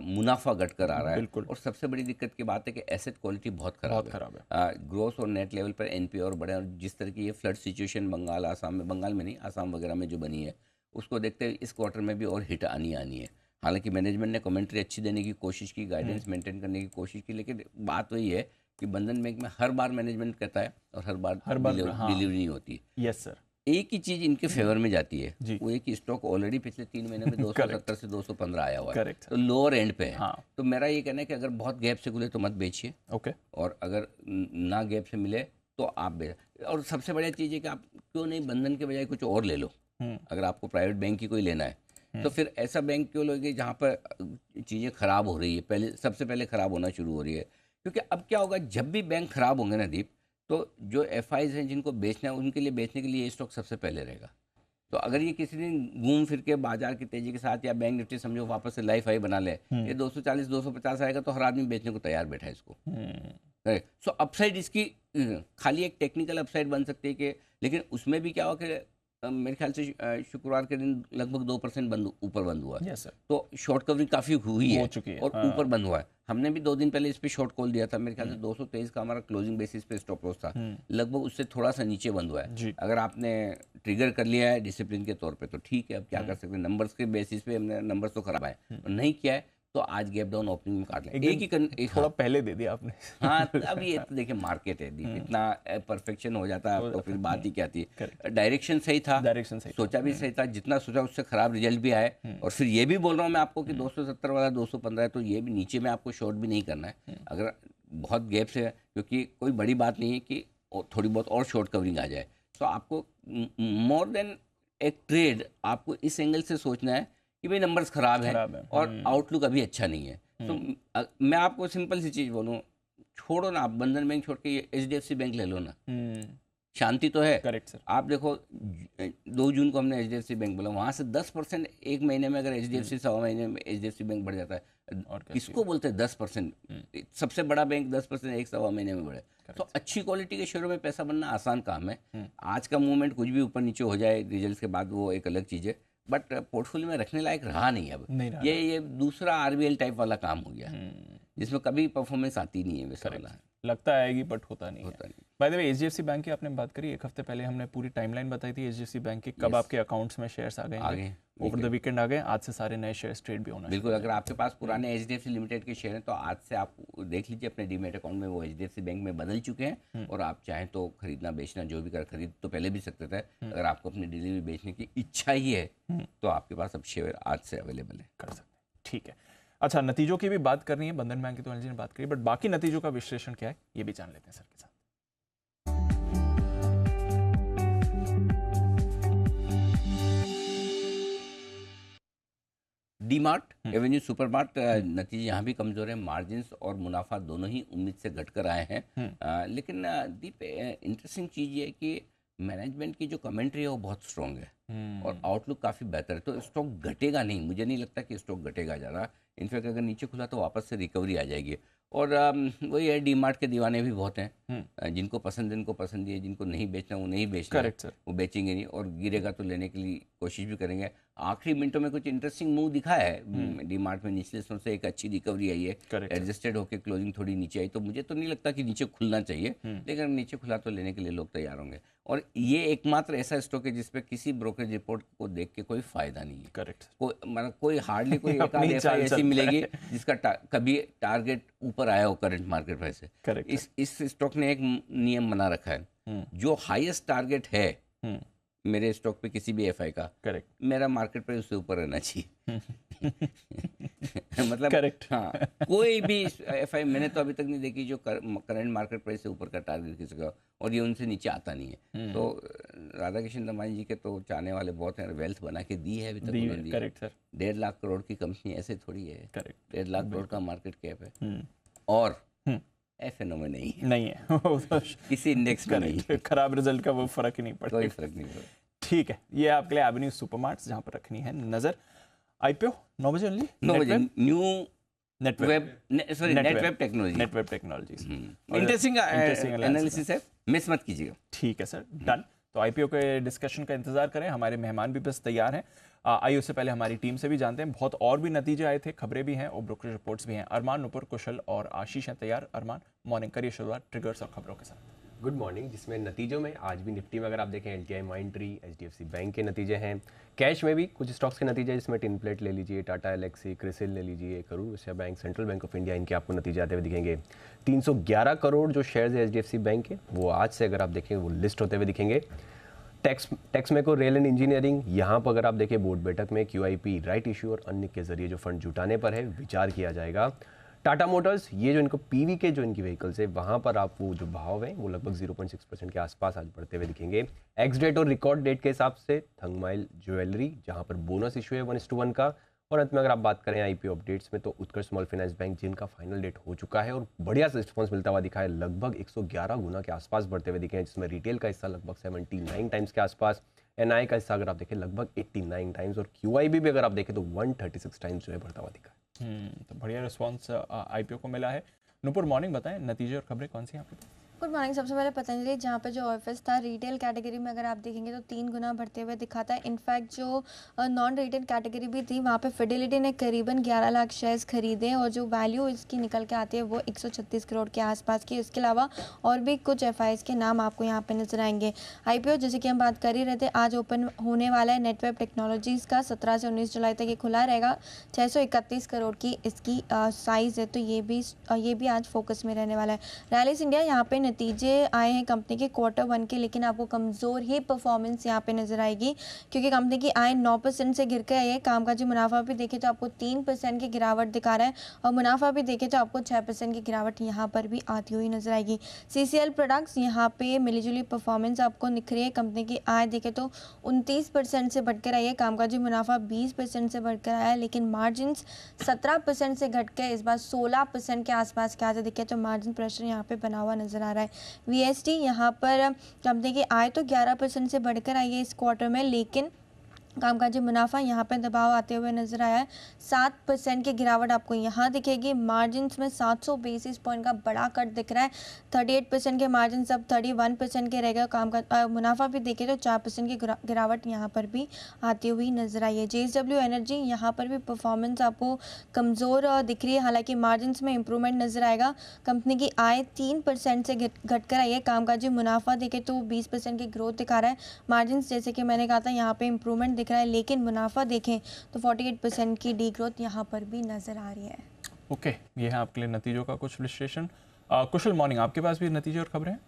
A: मुनाफा घट कर आ रहा है,
B: बिल्कुल।
A: और सबसे बड़ी दिक्कत की बात है कि एसेट क्वालिटी बहुत
B: बहुत
A: खराब है।
B: खराब है।
A: ग्रोथ और नेट लेवल पर एनपीए और बढ़े, और जिस तरह की ये फ्लड सिचुएशन बंगाल आसाम में, बंगाल में नहीं आसाम वगैरह में जो बनी है, उसको देखते हुए इस क्वार्टर में भी और हिट आनी है। हालांकि मैनेजमेंट ने कमेंट्री अच्छी देने की कोशिश की, गाइडेंस मेंटेन करने की कोशिश की, लेकिन बात वही है कि बंधन बैंक में हर बार मैनेजमेंट कहता है और हर बार डिलीवरी नहीं होती।
B: Yes sir.
A: एक ही चीज इनके फेवर में जाती है,
B: जी।
A: वो एक ही स्टॉक ऑलरेडी पिछले 3 महीने में 270 से 215 आया हुआ है,
B: करेक्ट।
A: तो लोअर एंड पे है।
B: हाँ।
A: तो मेरा ये कहना है कि अगर बहुत गैप से खुले तो मत बेचिए,
B: ओके।
A: और अगर ना गैप से मिले तो आप बेच। और सबसे बढ़िया चीज़ है कि आप क्यों नहीं बंधन के बजाय कुछ और ले लो। अगर आपको प्राइवेट बैंक की कोई लेना है तो फिर ऐसा बैंक क्यों लोगे जहाँ पर चीज़ें खराब हो रही है, सबसे पहले खराब होना शुरू हो रही है। क्योंकि अब क्या होगा, जब भी बैंक खराब होंगे ना दीप, तो जो एफआईज हैं जिनको बेचना है उनके लिए बेचने के लिए ये स्टॉक सबसे पहले रहेगा। तो अगर ये किसी दिन घूम फिर के बाजार की तेजी के साथ, या बैंक निफ्टी समझो वापस से लाइफ हाई बना ले, ये 240 250 आएगा, तो हर आदमी बेचने को तैयार बैठा है इसको। सो अपसाइड इसकी खाली एक टेक्निकल अपसाइड बन सकती है कि, लेकिन उसमें भी क्या हुआ कि मेरे ख्याल से शुक्रवार के दिन लगभग 2% ऊपर बंद हुआ है।
B: Yes sir.
A: तो शॉर्ट कवरिंग काफ़ी हुई है,
B: हो चुकी है,
A: और
B: हाँ।
A: ऊपर बंद हुआ है। हमने भी 2 दिन पहले इस पे शॉर्ट कॉल दिया था, मेरे ख्याल से 223 का हमारा क्लोजिंग बेसिस पे स्टॉप लॉस था, लगभग उससे थोड़ा सा नीचे बंद हुआ है।
B: जी।
A: अगर आपने ट्रिगर कर लिया है डिसिप्लिन के तौर पे तो ठीक है, अब क्या कर सकते हैं, नंबर्स के बेसिस पे हमने, नंबर्स तो खराब आए, और नहीं किया है तो आज गैप डाउन ओपनिंग में काट लें। एक
B: थोड़ा पहले दे दिया आपने।
A: हाँ, अब ये तो देखिए मार्केट है दीप, इतना परफेक्शन हो जाता है तो फिर बात ही क्या थी। डायरेक्शन सही था,
B: डायरेक्शन सही,
A: सोचा भी सही था, जितना सोचा उससे खराब रिजल्ट भी आए। और फिर ये भी बोल रहा हूँ मैं आपको कि 270 वाला 215 है, तो ये भी नीचे में आपको शॉर्ट भी नहीं करना है अगर बहुत गैप से, क्योंकि कोई बड़ी बात नहीं है कि थोड़ी बहुत और शॉर्ट कवरिंग आ जाए। तो आपको मोर देन एक ट्रेड, आपको इस एंगल से सोचना है कि भाई नंबर्स खराब हैं और आउटलुक अभी अच्छा नहीं है। तो मैं आपको सिंपल सी चीज़ बोलूँ, छोड़ो ना, आप बंधन बैंक छोड़ के HDFC बैंक ले लो ना, शांति तो है।
B: Correct sir.
A: आप देखो 2 जून को हमने HDFC बैंक बोला, वहाँ से 10% एक महीने में, अगर HDFC 1.25 महीने में HDFC बैंक बढ़ जाता है, और किसको बोलते हैं 10%? सबसे बड़ा बैंक 10% 1.25 महीने में बढ़े। तो अच्छी क्वालिटी के शेयरों में पैसा बनना आसान काम है। आज का मूवमेंट कुछ भी ऊपर नीचे हो जाए रिजल्ट के बाद, वो एक अलग चीज़ है, बट पोर्टफोलियो में रखने लायक रहा नहीं अब। ये दूसरा RBL टाइप वाला काम हो गया, जिसमें कभी परफॉर्मेंस आती नहीं है वैसा वाला।
B: लगता आएगी बट होता नहीं है। By the way HDFC bank की आपने बात करी, एक हफ्ते पहले हमने पूरी टाइमलाइन बताई थी HDFC बैंक की, कब आपके अकाउंट्स में शेयर्स आ गए, ओवर द वीकेंड आ गए, आज से सारे नए शेयर्स ट्रेड भी होना।
A: बिल्कुल, अगर आपके पास पुराने HDFC लिमिटेड के शेयर हैं तो आज से आप देख लीजिए अपने डीमेट अकाउंट में वो HDFC बैंक में बदल चुके हैं, और आप चाहें तो खरीदना बेचना जो भी कर, खरीद तो पहले भी सकते थे, अगर आपको अपनी डिलीवरी बेचने की इच्छा ही है तो आपके पास अब शेयर आज से अवेलेबल है,
B: कर सकते हैं। ठीक है, अच्छा, नतीजों की भी बात करनी है, बंधन बैंक की तो ने बात करी, बट बाकी नतीजों का विश्लेषण क्या है ये भी जान लेते हैं सर के साथ।
A: डीमार्ट, एवेन्यू सुपरमार्ट, नतीजे यहाँ भी कमजोर है, मार्जिन्स और मुनाफा दोनों ही उम्मीद से घटकर आए हैं। लेकिन दीप इंटरेस्टिंग चीज़ ये है कि मैनेजमेंट की जो कमेंट्री है वो बहुत स्ट्रॉन्ग है, और आउटलुक काफ़ी बेहतर है, तो स्टॉक घटेगा नहीं, मुझे नहीं लगता कि स्टॉक घटेगा ज़्यादा। इनफैक्ट अगर नीचे खुला तो वापस से रिकवरी आ जाएगी। और वही है, डीमार्ट के दीवाने भी बहुत हैं, जिनको पसंद है, इनको पसंद है, जिनको नहीं बेचना वो नहीं बेचना।
B: Correct sir.
A: वो बेचेंगे नहीं, और गिरेगा तो लेने के लिए कोशिश भी करेंगे। आखिरी मिनटों में कुछ इंटरेस्टिंग मूव दिखा है डीमार्ट में, निचले स्तर से एक अच्छी रिकवरी आई है, एडजस्टेड होकर क्लोजिंग थोड़ी नीचे आई, तो मुझे तो नहीं लगता कि नीचे खुलना चाहिए, लेकिन नीचे खुला तो लेने के लिए लोग तैयार होंगे। और ये एकमात्र ऐसा स्टॉक है जिसपे किसी ब्रोकरेज रिपोर्ट को देख के कोई फायदा नहीं है।
B: करेक्ट।
A: कोई हार्डली कोई एक आध एफआई ऐसी मिलेगी जिसका कभी टारगेट ऊपर आया हो करंट मार्केट प्राइस से।
B: करेक्ट।
A: इस स्टॉक ने एक नियम बना रखा है, जो हाईएस्ट टारगेट है मेरे स्टॉक पे किसी भी एफआई का, करेक्ट, मेरा मार्केट प्राइस उससे ऊपर रहना चाहिए। मतलब करेक्ट, हाँ, कोई भी एफआई मैंने तो अभी तक नहीं देखी जो करंट मार्केट प्राइस से ऊपर का टारगेट किसी का, और ये उनसे नीचे आता नहीं है। तो राधा कृष्ण दमानी जी के तो चाहने वाले बहुत हैं, वेल्थ बना के दी है अभी तक उन्होंने। Correct sir. 1.5 लाख करोड़ की कंपनी ऐसे थोड़ी है। करेक्ट। 1.5 लाख करोड़ का मार्केट कैप है, और एफएनओ में नहीं है किसी इंडेक्स में नहीं।
B: खराब रिजल्ट का वो फर्क ही नहीं पड़ता,
A: कोई फर्क नहीं पड़ता।
B: ठीक है, ये आपके लिए एवेन्यू सुपरमार्ट्स जहाँ पर रखनी है नजर। आईपीओ 9 बजे ओनली,
A: 9 बजे new Netweb technology.
B: Netweb technologies.
A: Interesting
B: Interesting
A: analysis है, मिस मत कीजिएगा।
B: ठीक है सर, डन। तो आईपीओ के डिस्कशन का इंतजार करें, हमारे मेहमान भी बस तैयार हैं। आइए उससे पहले हमारी टीम से भी जानते हैं, बहुत और भी नतीजे आए थे, खबरें भी हैं और ब्रोकर रिपोर्ट्स भी हैं। अरमान, नुपुर, कुशल और आशीष हैं तैयार। अरमान, मॉर्निंग करिए शुरुआत ट्रिगर्स और खबरों के साथ।
C: Good morning. जिसमें नतीजों में आज भी निफ्टी में अगर आप देखें एलटीआई माइंट्री, एचडीएफसी बैंक के नतीजे हैं। कैश में भी कुछ स्टॉक्स के नतीजे, जिसमें टिनप्लेट ले लीजिए, टाटा एलेक्सी, क्रिसिल ले लीजिए, Karur Vysya bank, central bank of India, इनके आपको नतीजे आते हुए दिखेंगे। 311 करोड़ जो शेयर्स है एचडीएफसी बैंक के, वो आज से अगर आप देखें वो लिस्ट होते हुए दिखेंगे। टैक्स में को रेल एंड इंजीनियरिंग, यहाँ पर अगर आप देखें बोर्ड बैठक में क्यूआईपी, राइट इशू और अन्य के जरिए जो फंड जुटाने पर है विचार किया जाएगा। टाटा मोटर्स, ये जो इनको पीवी के जो इनकी व्हीकल्स है, वहाँ पर आप वो जो भाव है वो लगभग 0.6% के आसपास आज बढ़ते हुए दिखेंगे। एक्स डेट और रिकॉर्ड डेट के हिसाब से थंगमाइल ज्वेलरी, जहाँ पर बोनस इशू है 1:1 का। और अंत में अगर आप बात करें आईपीओ अपडेट्स में, तो उत्कर्ष स्मॉल फाइनेंस बैंक, जिनका फाइनल डेट हो चुका है और बढ़िया रिस्पॉन्स मिलता हुआ दिखा है, लगभग 111 गुना के आसपास बढ़ते हुए दिखे हैं, जिसमें रिटेल का हिस्सा लगभग 79 टाइम्स के आसपास, एनआई का हिस्सा अगर आप देखें लगभग 89 टाइम्स और क्यूआईबी भी अगर आप देखें तो 136 टाइम्स जो है बढ़ता हुआ दिखा है।
B: तो बढ़िया रिस्पॉन्स आईपीओ को मिला है। नुपुर, मॉर्निंग बताएं नतीजे और खबरें कौन सी हैं आपके पास?
D: Good morning. सबसे पहले पतंजलि, जहाँ पे जो ऑफिस था रिटेल कैटेगरी में अगर आप देखेंगे तो 3 गुना बढ़ते हुए दिखाता है। इनफैक्ट जो नॉन रिटेल कैटेगरी भी थी, वहाँ पे फिडेलिटी ने करीबन 11 लाख शेयर्स खरीदे और जो वैल्यू इसकी निकल के आती है वो 136 करोड़ के आसपास की। इसके अलावा और भी कुछ एफआईएस के नाम आपको यहाँ पे नजर आएंगे। आईपीओ जैसे कि हम बात कर ही रहे थे, आज ओपन होने वाला है नेटवेब टेक्नोलॉजीज़ का, 17 से 19 जुलाई तक ये खुला रहेगा। 631 करोड़ की इसकी साइज़ है, तो ये भी आज फोकस में रहने वाला है। रैलिस इंडिया, यहाँ पे नतीजे आए हैं कंपनी के Q1 के, लेकिन आपको कमज़ोर ही परफॉर्मेंस यहाँ पे नजर आएगी, क्योंकि कंपनी की आय 9% से गिर के आई है। कामकाजी मुनाफा भी देखें तो आपको 3% की गिरावट दिखा रहा है और मुनाफा भी देखें तो आपको 6% की गिरावट यहाँ पर भी आती हुई नजर आएगी। CCL प्रोडक्ट्स, यहाँ पे मिलीजुली परफॉर्मेंस आपको दिख रही है। कंपनी की आय देखें तो 29% से बढ़कर आई है, कामकाजी मुनाफा 20% से बढ़कर आया है, लेकिन मार्जिन 17% से घट के इस बार 16% के आसपास के आते दिखे, तो मार्जिन प्रेशर यहाँ पे बना हुआ नजर आ रहा है। VST, यहाँ पर कंपनी की आय तो 11% से बढ़कर आई है इस क्वार्टर में, लेकिन कामकाजी मुनाफा यहाँ पे दबाव आते हुए नजर आया है। 7% की गिरावट आपको यहाँ दिखेगी। मार्जिन्स में 700 बेसिस पॉइंट का बड़ा कट दिख रहा है। 38% के मार्जिन अब 31% के रह गए। काम का मुनाफा भी देखें तो 4% की गिरावट यहाँ पर भी आती हुई नजर आई है। JSW एनर्जी, यहाँ पर भी परफॉर्मेंस आपको कमज़ोर दिख रही है, हालांकि मार्जिन्स में इंप्रूवमेंट नजर आएगा। कंपनी की आय 3% से घट कर आई है। कामकाजी मुनाफा देखें तो 20% की ग्रोथ दिखा रहा है। मार्जिन्स जैसे कि मैंने कहा था यहाँ पे इंप्रूवमेंट दिख रहा है, लेकिन मुनाफा देखें तो 48% की डी ग्रोथ यहाँ पर भी नजर आ रही है।
B: ओके, ये है आपके लिए नतीजों का कुछ विश्लेषण। कुशल, मॉर्निंग, आपके पास भी नतीजे और खबरें हैं?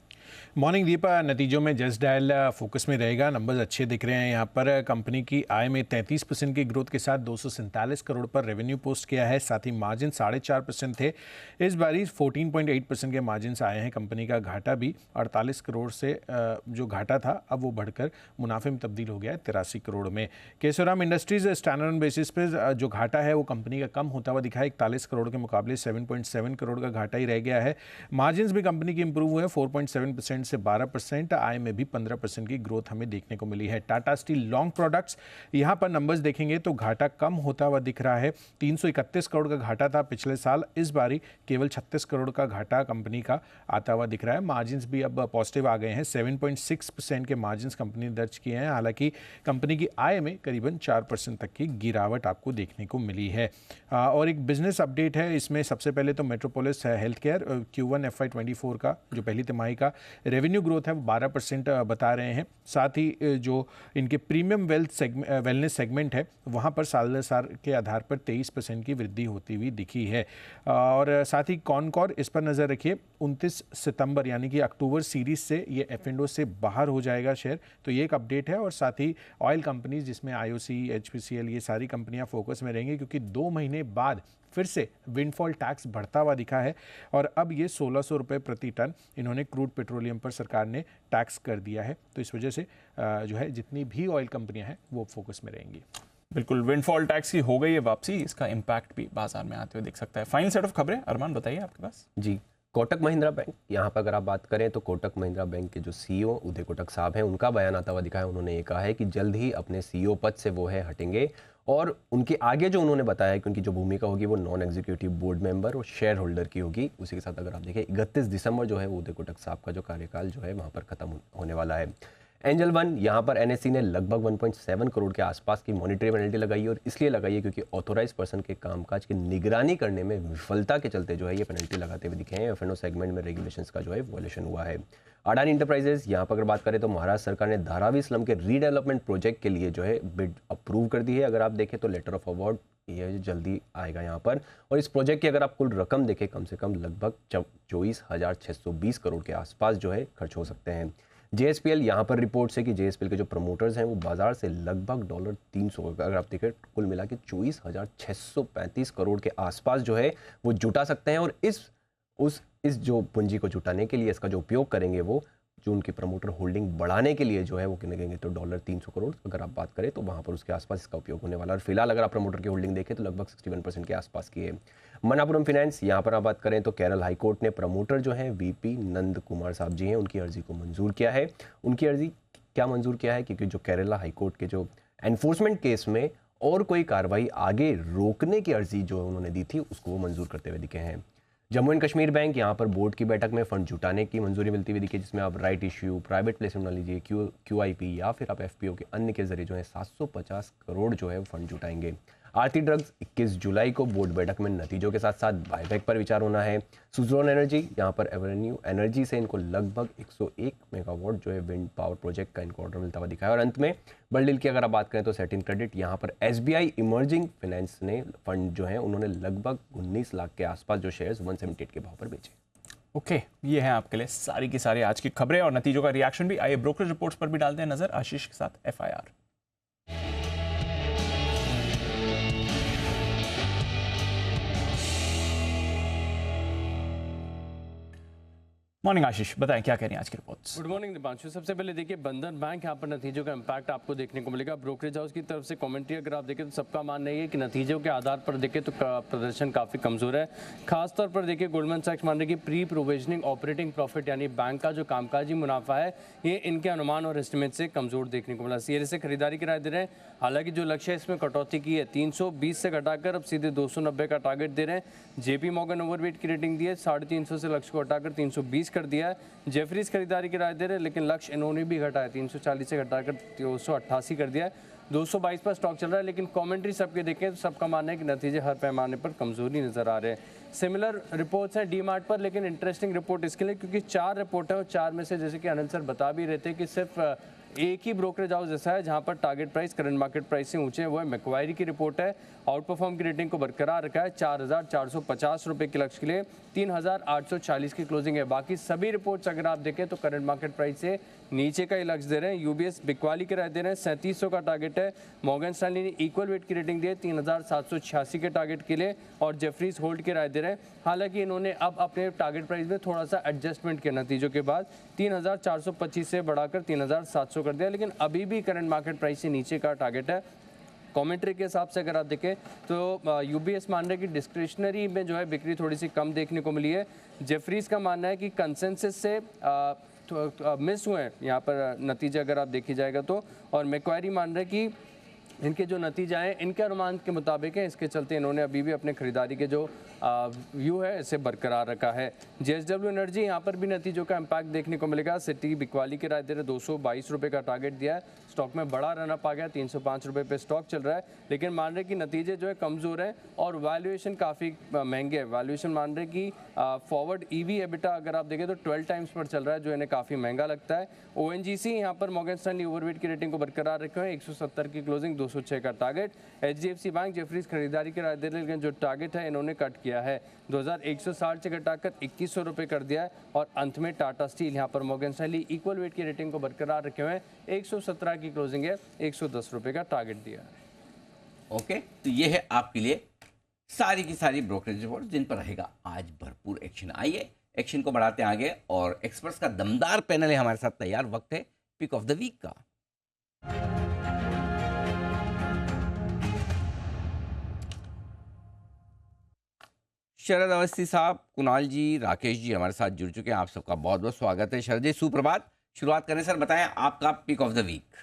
E: मॉर्निंग दीपा, नतीजों में जस्ट डायल फोकस में रहेगा। नंबर्स अच्छे दिख रहे हैं। यहाँ पर कंपनी की आय में 33% की ग्रोथ के साथ 247 करोड़ पर रेवेन्यू पोस्ट किया है। साथ ही मार्जिन 4.5% थे, इस बारी 14.8% के मार्जिन आए हैं। कंपनी का घाटा भी 48 करोड़ से जो घाटा था अब वो बढ़कर मुनाफे में तब्दील हो गया है 83 करोड़ में। केशवराम इंडस्ट्रीज स्टैंडर्ड बेसिस पर जो घाटा है वो कंपनी का कम होता हुआ दिखा है। 41 करोड़ के मुकाबले 7.7 करोड़ का घाटा ही रह गया है। मार्जिन भी कंपनी की इंप्रूव हुए, 4.7% से 12%। आय में भी 15% की ग्रोथ हमें देखने को मिली है। टाटा स्टील लॉन्ग प्रोडक्ट्स, यहाँ पर नंबर्स देखेंगे तो घाटा कम होता हुआ दिख रहा है। 331 करोड़ का घाटा था पिछले साल, इस बारी केवल 36 करोड़ का घाटा कंपनी का आता हुआ दिख रहा है। मार्जिन्स भी अब पॉजिटिव आ गए हैं, 7.6% के मार्जिन्स कंपनी ने दर्ज किए हैं। हालांकि कंपनी की आय में करीबन 4% तक की गिरावट आपको देखने को मिली है। और एक बिजनेस अपडेट है, इसमें सबसे पहले तो metropolis health care Q1 FY24 का जो पहली तिमाही का रेवेन्यू ग्रोथ है वो 12% बता रहे हैं। साथ ही जो इनके प्रीमियम वेलनेस सेगमेंट है वहाँ पर साल के आधार पर 23% की वृद्धि होती हुई दिखी है। और साथ ही कॉनकॉर, इस पर नज़र रखिए, 29 सितंबर यानी कि अक्टूबर सीरीज से ये F&O से बाहर हो जाएगा शेयर, तो ये एक अपडेट है। और साथ ही ऑयल कंपनीज जिसमें IOC, HPCL, ये सारी कंपनियां फोकस में रहेंगी, क्योंकि 2 महीने बाद फिर से विंडफॉल टैक्स बढ़ता हुआ दिखा है और अब ये 1600 रुपये प्रति टन इन्होंने क्रूड पेट्रोलियम पर सरकार ने टैक्स कर दिया है। तो इस वजह से जो है जितनी भी ऑयल कंपनियां हैं वो फोकस में रहेंगी।
B: बिल्कुल, विंडफॉल टैक्स की हो गई है वापसी, इसका इम्पैक्ट भी बाजार में आते हुए दिख सकता है। फाइनल सेट ऑफ खबरें, अरमान बताइए आपके पास।
C: जी, कोटक महिंद्रा बैंक, यहाँ पर अगर आप बात करें तो कोटक महिंद्रा बैंक के जो सीईओ उदय कोटक साहब हैं, उनका बयान आता हुआ दिखा है। उन्होंने ये कहा है कि जल्द ही अपने सीईओ पद से वो है हटेंगे, और उनके आगे जो उन्होंने बताया है कि उनकी जो भूमिका होगी वो नॉन एग्जीक्यूटिव बोर्ड मेंबर और शेयर होल्डर की होगी। उसी के साथ अगर आप देखें 31 दिसंबर जो है उदय कोटक साहब का जो कार्यकाल जो है वहाँ पर खत्म होने वाला है। एंजल वन, यहाँ पर एनएससी ने लगभग 1.7 करोड़ के आसपास की मॉनिटरी पेनल्टी लगाई है, और इसलिए लगाई है क्योंकि ऑथोराइज पर्सन के कामकाज की निगरानी करने में विफलता के चलते जो है ये पेनल्टी लगाते हुए दिखे हैं। एफ&ओ सेगमेंट में रेगुलेशंस का जो है वॉयलेशन हुआ है। अडानी इंटरप्राइजेज, यहाँ पर अगर बात करें तो महाराष्ट्र सरकार ने धारावी स्लम के रीडेवलपमेंट प्रोजेक्ट के लिए जो है बिड अप्रूव कर दी है। अगर आप देखें तो लेटर ऑफ अवार्ड ये जल्दी आएगा यहाँ पर, और इस प्रोजेक्ट की अगर आप कुल रकम देखें कम से कम लगभग 24,620 करोड़ के आसपास जो है खर्च हो सकते हैं। JSPL, यहाँ पर रिपोर्ट्स है कि JSPL के जो प्रमोटर्स हैं वो बाजार से लगभग $300, अगर आप देखें कुल मिला के 24,635 करोड़ के आसपास जो है वो जुटा सकते हैं, और इस जो पूंजी को जुटाने के लिए इसका जो उपयोग करेंगे वो जो उनकी प्रमोटर होल्डिंग बढ़ाने के लिए जो है वो किनेंगे तो $300 करोड़ अगर आप बात करें तो वहाँ पर उसके आसपास इसका उपयोग होने वाला है। और फिलहाल अगर आप प्रमोटर की होल्डिंग देखें तो लगभग 61% के आसपास की है। मनापुरम फाइनेंस, यहाँ पर आप बात करें तो केरल हाई कोर्ट ने प्रमोटर जो है VP नंद कुमार साहब जी हैं, उनकी अर्जी को मंजूर किया है। उनकी अर्जी क्या मंजूर किया है, क्योंकि जो केरला हाई कोर्ट के जो एनफोर्समेंट केस में और कोई कार्रवाई आगे रोकने की अर्जी जो उन्होंने दी थी उसको वो मंजूर करते हुए दिखे हैं। जम्मू एंड कश्मीर बैंक, यहाँ पर बोर्ड की बैठक में फंड जुटाने की मंजूरी मिलती हुई दिखी, जिसमें आप राइट इश्यू, प्राइवेट प्लेसमेंट मान लीजिए, QIP या फिर आप FPO के अन्य के जरिए जो है 750 करोड़ जो है वो फंड जुटाएंगे। आरती ड्रग्स, 21 जुलाई को बोर्ड बैठक में नतीजों के साथ साथ बायबैक पर विचार होना है। सुजलोन एनर्जी, यहाँ पर एवेन्यू एनर्जी से इनको लगभग 101 मेगावाट जो है विंड पावर प्रोजेक्ट का इनको ऑर्डर मिलता हुआ दिखा है। और अंत में बड़ डील की अगर आप बात करें तो सेटिंग क्रेडिट, यहाँ पर SBI इमर्जिंग फाइनेंस ने फंड जो है उन्होंने लगभग 19 लाख के आसपास जो शेयर्स 178 के भाव पर बेचे।
B: ओके, ये है आपके लिए सारी की सारी आज की खबरें और नतीजों का रिएक्शन भी। आइए ब्रोकरेज रिपोर्ट्स पर भी डालते हैं नजर आशीष के साथ FIR। मॉर्निंग आशीष, बताएं क्या कह रही हैं आज की रिपोर्ट्स।
F: Good morning Deepanshu. सबसे पहले देखिए बंधन बैंक, यहाँ पर नतीजों का इम्पैक्ट आपको देखने को मिलेगा। ब्रोकरेज हाउस की तरफ से कमेंट्री अगर आप देखें तो सबका मानना है कि नतीजों के आधार पर देखें तो प्रदर्शन काफ़ी कमज़ोर है। खासतौर पर देखिए गोल्डमैन सैक्स मान रहे कि प्री प्रोविजनिंग ऑपरेटिंग प्रॉफिट यानी बैंक का जो कामकाजी मुनाफा है ये इनके अनुमान और एस्टिमेट से कमज़ोर देखने को मिला। CRA से खरीदारी की राय दे रहे हैं, हालांकि जो लक्ष्य है इसमें कटौती की है, 320 से घटाकर अब सीधे 290 का टारगेट दे रहे हैं। JP मॉर्गन ओवरवेट की रेटिंग दी है, 350 से लक्ष्य को हटाकर 320 कर दिया है। जेफरीज खरीदारी की राय दे रहे हैं, लेकिन लक्ष्य इन्होंने भी घटाया, 340 से घटाकर 288 कर दिया है। 222 पर स्टॉक चल रहा है, लेकिन कमेंट्री सबके देखें तो सबका मानना है कि नतीजे हर पैमाने पर कमजोरी नजर आ रहे हैं। सिमिलर रिपोर्ट्स हैं डीमार्ट पर, लेकिन इंटरेस्टिंग रिपोर्ट इसके लिए क्योंकि 4 रिपोर्ट है और 4 में से जैसे कि अनिल सर बता भी रहे थे कि सिर्फ एक ही ब्रोकरेज हाउस ऐसा है जहां पर target price current market price से ऊंचे है, वो है मैक्वायरी की रिपोर्ट है। आउट परफॉर्म की रेटिंग को बरकरार रखा है, 4,450 रुपये के लक्ष्य के लिए 3,840 की क्लोजिंग है। बाकी सभी रिपोर्ट्स अगर आप देखें तो करंट मार्केट प्राइस से नीचे का ही लक्ष्य दे रहे हैं। UBS बिकवाली की राय दे रहे हैं, 3700 का टारगेट है। मॉर्गन स्टैनली ने इक्वल वेट की रेटिंग दी है 3,786 के टारगेट के लिए, और जेफरीज होल्ड की राय दे रहे हैं। हालांकि इन्होंने अब अपने टारगेट प्राइस में थोड़ा सा एडजस्टमेंट किया नतीजों के बाद, 3,425 से बढ़ाकर 3,700 कर दिया, लेकिन अभी भी करंट मार्केट प्राइस से नीचे का टारगेट है। कमेंट्री के हिसाब से अगर आप देखें तो UBS मान रहे हैं कि डिस्क्रिशनरी में जो है बिक्री थोड़ी सी कम देखने को मिली है। जेफरीज का मानना है कि कंसेंसस से मिस हुए हैं यहाँ पर नतीजे अगर आप देखी जाएगा तो, और मैक्वायरी मान रहे कि इनके जो नतीजा हैं इनके अनुमान के मुताबिक है, इसके चलते इन्होंने अभी भी अपने खरीदारी के जो व्यू है इसे बरकरार रखा है। JSW एनर्जी, यहाँ पर भी नतीजों का इम्पैक्ट देखने को मिलेगा। सिटी बिकवाली के राय दे रहे 222 रुपये का टारगेट दिया है, स्टॉक में बड़ा रनअप आ गया, 305 रुपये पे स्टॉक चल रहा है, लेकिन मान रहे कि नतीजे जो है कमज़ोर हैं और वैल्यूएशन काफ़ी महंगे है। वैल्यूएशन मान रहे कि फॉरवर्ड EV EBITDA अगर आप देखें तो 12 टाइम्स पर चल रहा है, जो इन्हें काफ़ी महंगा लगता है। ONGC यहाँ पर मॉर्गन स्टैनली ओवरवेट की रेटिंग को बरकरार रखे हुए हैं, 170 की क्लोजिंग, 206 का टारगेट। HDFC बैंक जेफरीज खरीदारी की राय दे रहे हैं, लेकिन जो टारगेट है इन्होंने कट किया है, 2160 से घटाकर 2100 रुपये कर दिया है। और अंत में टाटा स्टील, यहाँ पर मॉर्गन स्टैनली इक्वल वेट की रेटिंग को बरकरार रखे हुए हैं, 117 की क्लोजिंग है, 110 रुपये का टारगेट दिया है।
A: ओके, तो ये है आपके लिए सारी की सारी ब्रोकरेज रिपोर्ट जिन पर रहेगा आज भरपूर एक्शन। आइए एक्शन को बढ़ाते हैं आगे, और एक्सपर्ट्स का दमदार पैनल है हमारे साथ तैयार। वक्त है पिक ऑफ द वीक का। शरद अवस्थी साहब, कुणाल जी, राकेश जी हमारे साथ जुड़ चुके हैं। आप सबका बहुत बहुत स्वागत है। शरद जी सुप्रभात। शुरुआत करें सर, बताएं आपका पिक ऑफ द वीक।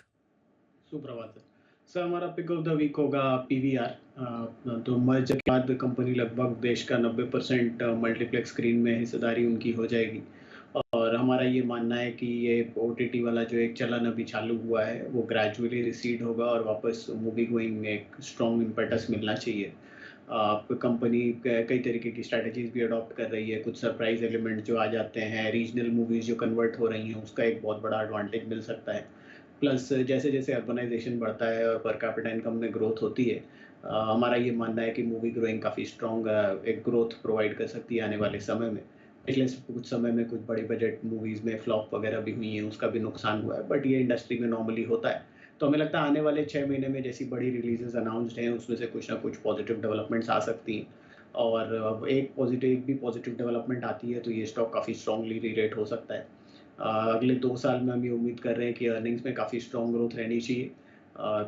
G: सुप्रभात सर। हमारा पिक ऑफ द वीक होगा पीवीआर। तो मर्जर के बाद कंपनी लगभग देश का 90% मल्टीप्लेक्स स्क्रीन में हिस्सेदारी उनकी हो जाएगी। और हमारा ये मानना है कि ये ओटीटी वाला जो एक चलन अभी चालू हुआ है वो ग्रेजुअली रिसीड होगा और वापस मूवी गोइंग में एक स्ट्रॉन्ग इम्पेटस मिलना चाहिए। कंपनी कई तरीके की स्ट्रैटेजीज भी अडॉप्ट कर रही है। कुछ सरप्राइज एलिमेंट जो आ जाते हैं, रीजनल मूवीज़ जो कन्वर्ट हो रही हैं, उसका एक बहुत बड़ा एडवांटेज मिल सकता है। प्लस जैसे जैसे अर्बनाइजेशन बढ़ता है और पर कैपिटा इनकम में ग्रोथ होती है, हमारा ये मानना है कि मूवी ग्रोइंग काफ़ी स्ट्रॉन्ग एक ग्रोथ प्रोवाइड कर सकती है आने वाले समय में। पिछले कुछ समय में कुछ बड़ी बजट मूवीज़ में फ्लॉप वगैरह भी हुई हैं, उसका भी नुकसान हुआ है, बट ये इंडस्ट्री में नॉर्मली होता है। तो हमें लगता है आने वाले 6 महीने में जैसी बड़ी रिलीजेस अनाउंस्ड हैं उसमें से कुछ ना कुछ पॉजिटिव डेवलपमेंट्स आ सकती हैं। और अब एक भी पॉजिटिव डेवलपमेंट आती है तो ये स्टॉक काफ़ी स्ट्रांगली रीरेट हो सकता है। अगले 2 साल में हम ये उम्मीद कर रहे हैं कि अर्निंग्स में काफ़ी स्ट्रॉन्ग ग्रोथ रहनी चाहिए,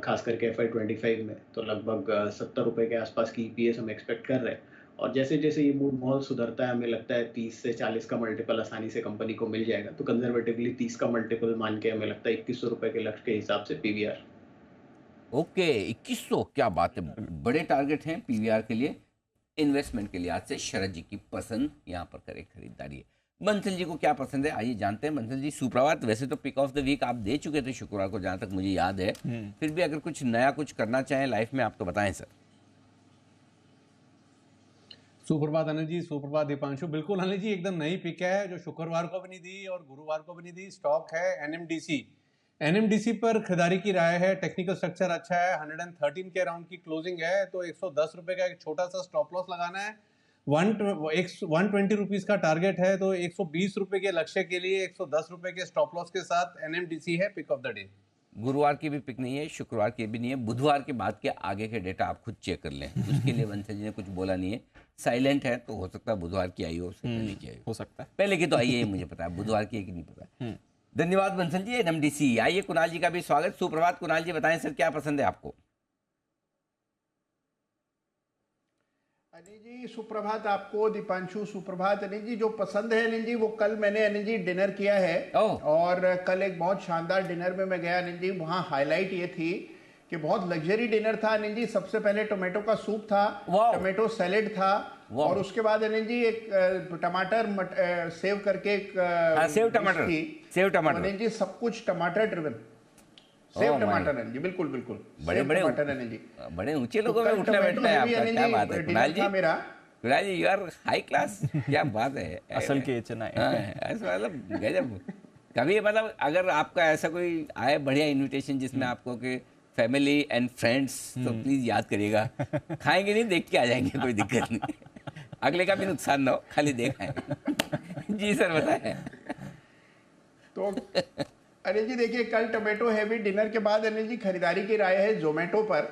G: खास करके FY25 में तो लगभग 70 रुपये के आसपास की EPS हम एक्सपेक्ट कर रहे हैं। और जैसे जैसे ये मूड माहौल सुधरता है, हमें लगता है 30 से 40 का मल्टीपल आसानी से कंपनी को मिल जाएगा। तो कंजर्वेटिवली 30 का मल्टीपल मान के हमें लगता है 2100 रुपये के लक्ष्य के हिसाब से पीवीआर।
A: ओके, 2100, क्या बात है, बड़े टारगेट हैं पीवीआर के लिए। इन्वेस्टमेंट के लिहाज से शरद जी की पसंद यहाँ पर करें खरीदारी। बंसल जी को क्या पसंद है, आइए जानते हैं। बंसल जी सुप्रभात। वैसे तो पिक ऑफ द वीक आप दे चुके थे शुक्रवार को, जहाँ तक मुझे याद है, फिर भी अगर कुछ नया कुछ करना चाहें लाइफ में आप तो बताएं सर।
E: सुप्रभात अनिल जी, सुप्रभात दीपांशु। बिल्कुल अनिल जी, एकदम नई पिक है जो शुक्रवार को भी नहीं दी और गुरुवार को भी नहीं दी। स्टॉक है एनएमडीसी पर खरीदारी की राय है। टेक्निकल स्ट्रक्चर अच्छा है, 113 के अराउंड की क्लोजिंग है, तो 110 रुपए का एक छोटा सा स्टॉप लॉस लगाना है। 120 रुपीज का टारगेट है, तो 120 रुपए के लक्ष्य के लिए 110 रुपए के स्टॉप लॉस के साथ एनएमडीसी है पिक ऑफ द डे।
A: गुरुवार की भी पिक नहीं है, शुक्रवार की भी नहीं है, बुधवार के बाद के आगे के डेटा आप खुद चेक कर लें। उसके लिए बंसल जी ने कुछ बोला नहीं है, साइलेंट है, तो हो सकता है बुधवार की आई हो, उससे पहले की आई हो
B: सकता है।
A: पहले की तो आई है, मुझे पता है, बुधवार की है कि नहीं पता। धन्यवाद बंसल जी। एनएमडीसी। आइए कुणाल जी का भी स्वागत। सुप्रभात कुणाल जी, बताएं सर क्या पसंद है आपको।
H: अनिल जी सुप्रभात आपको, दीपांशु सुप्रभात। अनिल जी जो पसंद है अनिल जी, वो कल मैंने अनिल जी डिनर किया है। और कल एक बहुत शानदार डिनर में मैं गया अनिल जी। वहाँ हाईलाइट ये थी कि बहुत लग्जरी डिनर था अनिल जी। सबसे पहले टोमेटो का सूप था, टोमेटो सैलेड था, और उसके बाद अनिल जी एक टमाटर सेव करके एक
A: सेव टमाटर
H: अनिल जी, सब कुछ टमाटर ड्रिवन सेव टमाटर अनिल जी। बिल्कुल बिल्कुल
A: बड़े बड़े
H: टमाटर अनिल जी।
A: बड़े ऊंचे लोगों में उठना बैठना है आपका, क्या बात है कुणाल जी। कुणाल जी यू आर हाई क्लास, क्या बात है।
B: असल के एचएनआई
A: मतलब गजब। कभी मतलब अगर आपका ऐसा कोई आए बढ़िया इनविटेशन जिसमें आपको कि फैमिली एंड फ्रेंड्स, तो प्लीज याद करिएगा। खाएंगे नहीं, देख के आ जाएंगे, कोई दिक्कत नहीं। अगले का भी नुकसान ना हो, खाली देख आए। जी सर बताएं।
H: तो अनिल जी देखिए, कल टोमेटो हैवी डिनर के बाद अनिल जी खरीदारी की राय है जोमेटो पर,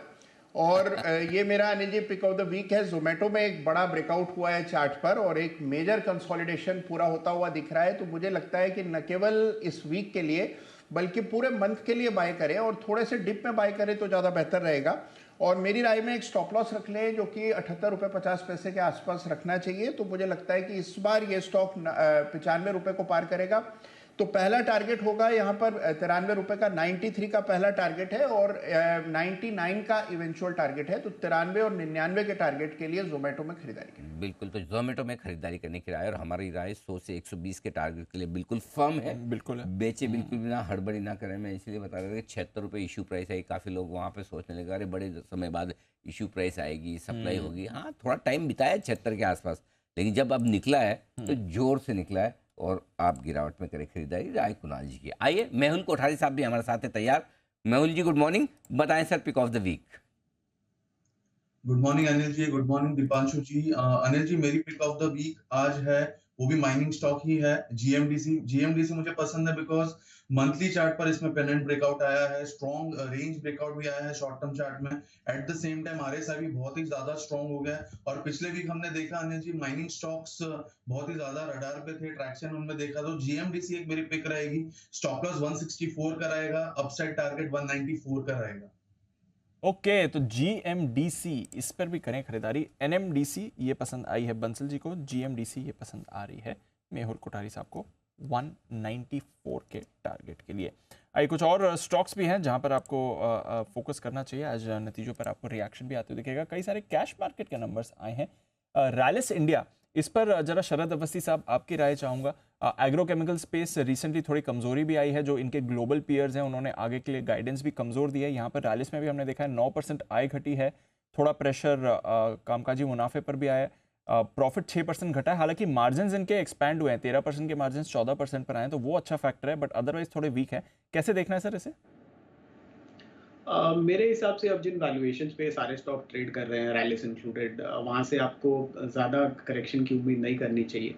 H: और ये मेरा Anil ji pick of the week है। जोमेटो में एक बड़ा ब्रेकआउट हुआ है चार्ट पर और एक मेजर कंसोलिडेशन पूरा होता हुआ दिख रहा है। तो मुझे लगता है कि न केवल इस वीक के लिए बल्कि पूरे मंथ के लिए बाय करें, और थोड़े से डिप में बाय करें तो ज़्यादा बेहतर रहेगा। और मेरी राय में एक स्टॉप लॉस रख लें जो कि 78 रुपये 50 पैसे के आसपास रखना चाहिए। तो मुझे लगता है कि इस बार ये स्टॉक 95 रुपये को पार करेगा। तो पहला टारगेट होगा यहाँ पर 93 रुपये का, 93 का पहला टारगेट है और 99 का इवेंचुअल टारगेट है। तो 93 और 99 के टारगेट के लिए जोमेटो में खरीदारी करें।
A: बिल्कुल, तो जोमेटो में खरीदारी करने की राय, और हमारी राय 100 से 120 के टारगेट के लिए बिल्कुल फर्म है।
B: बिल्कुल है।
A: बेचे बिल्कुल भी ना, हड़बड़ी ना करें। मैं इसलिए बता रहा था कि 76 रुपये इशू प्राइस है। काफ़ी लोग वहाँ पे सोचने लगे अरे बड़े समय बाद इशू प्राइस आएगी, सप्लाई होगी। हाँ, थोड़ा टाइम बिताया 76 के आसपास, लेकिन जब अब निकला है तो जोर से निकला है, और आप गिरावट में करें खरीदारी। राय कुणाल जी की। आइए मेहुल कोठारी साहब भी हमारे साथ हैं तैयार। मेहुल जी गुड मॉर्निंग, बताएं sir pick of the week.
I: Good morning Anil ji, good morning Dipanshu ji. Anil ji मेरी पिक ऑफ द वीक आज है, वो भी माइनिंग स्टॉक ही है, जीएमडीसी मुझे पसंद है बिकॉज मंथली चार्ट पर इसमें पेनेंट ब्रेकआउट आया है, स्ट्रॉन्ग रेंज ब्रेकआउट भी आया है शॉर्ट टर्म चार्ट में। At the same time RSI भी बहुत ही ज्यादा स्ट्रॉन्ग हो गया है। और पिछले वीक हमने देखा अनिल जी माइनिंग स्टॉक्स बहुत ही ज्यादा रडार पे थे, ट्रैक्शन उनमें देखा, तो जीएमडीसी एक मेरी पिक रहेगी। स्टॉप लॉस 164 का रहेगा, अपसाइड टारगेट 194 का रहेगा।
B: ओके, तो GMDC इस पर भी करें खरीदारी। NMDC ये पसंद आई है बंसल जी को, GMDC ये पसंद आ रही है मेहुल कोठारी साहब को 194 के टारगेट के लिए। आइए कुछ और स्टॉक्स भी हैं जहां पर आपको फोकस करना चाहिए। आज नतीजों पर आपको रिएक्शन भी आते हुए दिखेगा। कई सारे कैश मार्केट के नंबर्स आए हैं। रैलिस इंडिया, इस पर जरा शरद अवस्थी साहब आपकी राय चाहूँगा। एग्रोकेमिकल स्पेस रिसेंटली थोड़ी कमजोरी भी आई है, जो इनके ग्लोबल पीयर्स हैं उन्होंने आगे के लिए गाइडेंस भी कमजोर दी है। यहाँ पर रैलिस में भी हमने देखा है 9% आय घटी है, थोड़ा प्रेशर कामकाजी मुनाफे पर भी आया है। प्रॉफिट 6% घटा है, हालांकि मार्जिन इनके एक्सपैंड हुए हैं, 13% के मार्जिन 14% पर आए हैं, तो वो अच्छा फैक्टर है, बट अदरवाइज थोड़े वीक है। कैसे देखना है सर इसे?
G: मेरे हिसाब से अब जिन वैल्यूएशंस पे सारे स्टॉक ट्रेड कर रहे हैं, रैलिस इंक्लूडेड, वहाँ से आपको ज़्यादा करेक्शन की उम्मीद नहीं करनी चाहिए।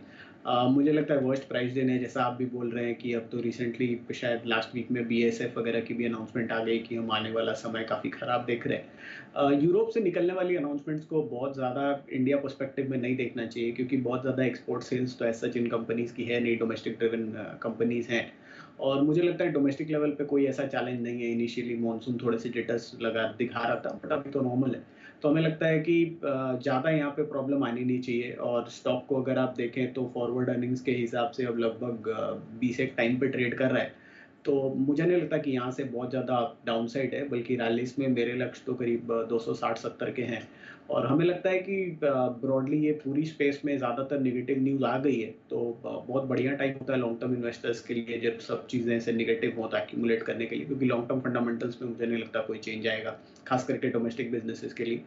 G: मुझे लगता है वर्स्ट प्राइस देने हैं, जैसा आप भी बोल रहे हैं कि अब तो रिसेंटली शायद लास्ट वीक में BSF वगैरह की भी अनाउंसमेंट आ गई कि हम आने वाला समय काफ़ी ख़राब देख रहे हैं। यूरोप से निकलने वाली अनाउंसमेंट्स को बहुत ज़्यादा इंडिया पर्सपेक्टिव में नहीं देखना चाहिए, क्योंकि बहुत ज़्यादा एक्सपोर्ट सेल्स तो ऐसा जिन कंपनीज़ की है नहीं, डोमेस्टिक ड्रिवन कंपनीज़ हैं। और मुझे लगता है डोमेस्टिक लेवल पे कोई ऐसा चैलेंज नहीं है। इनिशियली मॉनसून थोड़े से जिटर्स दिखा रहा था, बट अभी तो नॉर्मल है। तो हमें लगता है कि ज़्यादा यहाँ पे प्रॉब्लम आनी नहीं चाहिए। और स्टॉक को अगर आप देखें तो फॉरवर्ड अर्निंग्स के हिसाब से अब लगभग 20 एक टाइम पे ट्रेड कर रहा है। तो मुझे नहीं लगता कि यहाँ से बहुत ज़्यादा डाउनसाइड है, बल्कि रैलीज में मेरे लक्ष्य तो करीब 260-70 के हैं। और हमें लगता है कि ब्रॉडली ये पूरी स्पेस में ज़्यादातर नेगेटिव न्यूज़ आ गई है, तो बहुत बढ़िया टाइम होता है लॉन्ग टर्म इन्वेस्टर्स के लिए जब सब चीज़ें ऐसे नेगेटिव होता है एक्यूमुलेट करने के लिए, क्योंकि लॉन्ग टर्म फंडामेंटल्स में मुझे नहीं लगता कोई चेंज आएगा, खास करके डोमेस्टिक बिजनेसेस के लिए।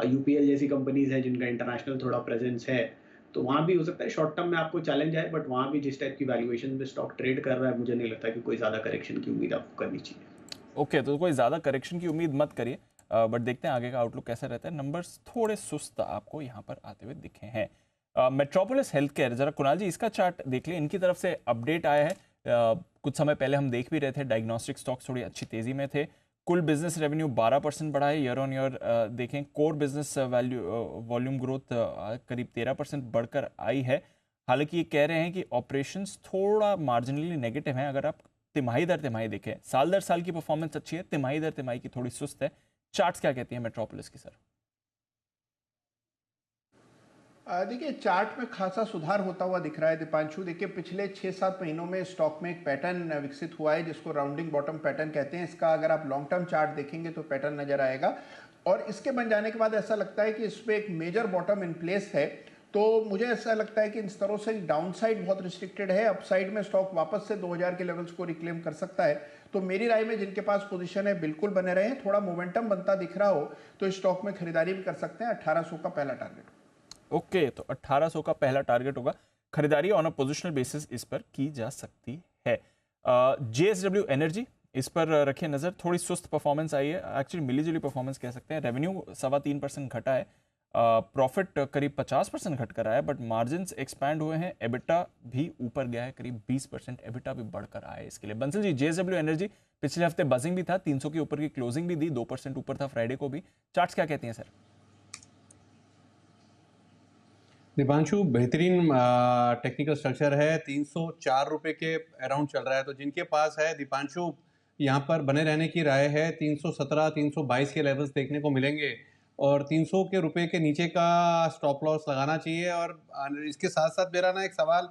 G: UPL जैसी कंपनीज है जिनका इंटरनेशनल थोड़ा प्रेजेंस है, तो वहाँ भी हो सकता है शॉर्ट टर्म में आपको चैलेंज आए, बट वहाँ भी जिस टाइप की वैल्यूएशन में स्टॉक ट्रेड कर रहा है, मुझे नहीं लगता कि कोई ज़्यादा करेक्शन की उम्मीद आपको करनी चाहिए।
B: ओके, तो कोई ज़्यादा करेक्शन की उम्मीद मत करिए, बट देखते हैं आगे का आउटलुक कैसा रहता है। नंबर्स थोड़े सुस्त आपको यहाँ पर आते हुए दिखे हैं। मेट्रोपोलिस हेल्थ केयर, जरा कुणाल जी इसका चार्ट देख लें, इनकी तरफ से अपडेट आया है। कुछ समय पहले हम देख भी रहे थे डायग्नोस्टिक स्टॉक्स थोड़ी अच्छी तेजी में थे। कुल बिजनेस रेवेन्यू 12% बढ़ा है ईयर ऑन ईयर। देखें कोर बिजनेस वॉल्यूम ग्रोथ करीब 13% बढ़कर आई है। हालांकि ये कह रहे हैं कि ऑपरेशंस थोड़ा मार्जिनली नेगेटिव हैं। अगर आप तिमाही दर तिमाही देखें, साल दर साल की परफॉर्मेंस अच्छी है, तिमाही दर तिमाही की थोड़ी सुस्त है। चार्ट्स क्या कहती हैं मेट्रोपोलिस की सर?
H: देखिए चार्ट में खासा सुधार होता हुआ दिख रहा है दीपांशु। देखिए पिछले 6-7 महीनों में स्टॉक में एक पैटर्न विकसित हुआ है जिसको राउंडिंग बॉटम पैटर्न कहते हैं। इसका अगर आप लॉन्ग टर्म चार्ट देखेंगे तो पैटर्न नजर आएगा, और इसके बन जाने के बाद ऐसा लगता है कि इसमें एक मेजर बॉटम इन प्लेस है। तो मुझे ऐसा लगता है कि इन स्तरों से डाउन साइड बहुत रिस्ट्रिक्टेड है, अपसाइड में स्टॉक वापस से 2000 के लेवल्स को रिक्लेम कर सकता है। तो मेरी राय में जिनके पास पोजीशन है बिल्कुल बने रहे। थोड़ा मोमेंटम बनता दिख रहा हो तो इस स्टॉक में खरीदारी भी कर सकते हैं। 1800 का पहला टारगेट।
B: ओके, तो 1800 का पहला टारगेट होगा। खरीदारी ऑन अ पोजिशनल बेसिस इस पर की जा सकती है। JSW एनर्जी, इस पर रखिए नज़र। थोड़ी सुस्त परफॉर्मेंस आई है, एक्चुअली मिलीजुली परफॉर्मेंस कह सकते हैं। रेवेन्यू 3.25% घटा है, प्रॉफिट करीब 50% घट कर आया है, बट मार्जिन एक्सपैंड हुए हैं। एबिटा भी ऊपर गया है, करीब 20% एबिटा भी बढ़कर आया है इसके लिए। बंसल जी, JSW एनर्जी पिछले हफ्ते बजिंग भी था, 300 के ऊपर की क्लोजिंग भी दी, 2% ऊपर था फ्राइडे को भी। चार्ट्स क्या कहती हैं सर?
E: दीपांशु, बेहतरीन टेक्निकल स्ट्रक्चर है, 304 रुपए के अराउंड चल रहा है। तो जिनके पास है दीपांशु, यहाँ पर बने रहने की राय है। 317 322 के लेवल्स देखने को मिलेंगे, और 300 के रुपए के नीचे का स्टॉप लॉस लगाना चाहिए। और इसके साथ साथ मेरा ना एक सवाल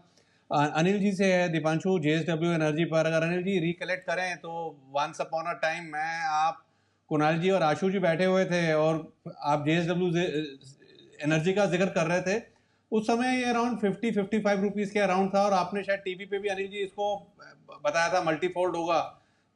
E: अनिल जी से है दीपांशु, JSW एनर्जी पर। अगर अनिल जी रिकलेक्ट करें तो वंस अपॉन अ टाइम मैं, आप, कुणाल जी और आशु जी बैठे हुए थे और आप JSW एनर्जी का जिक्र कर रहे थे। उस समय ये अराउंड 50-55 रुपीज़ के अराउंड था, और आपने शायद टीवी पे भी अनिल जी इसको बताया था मल्टीफोल्ड होगा।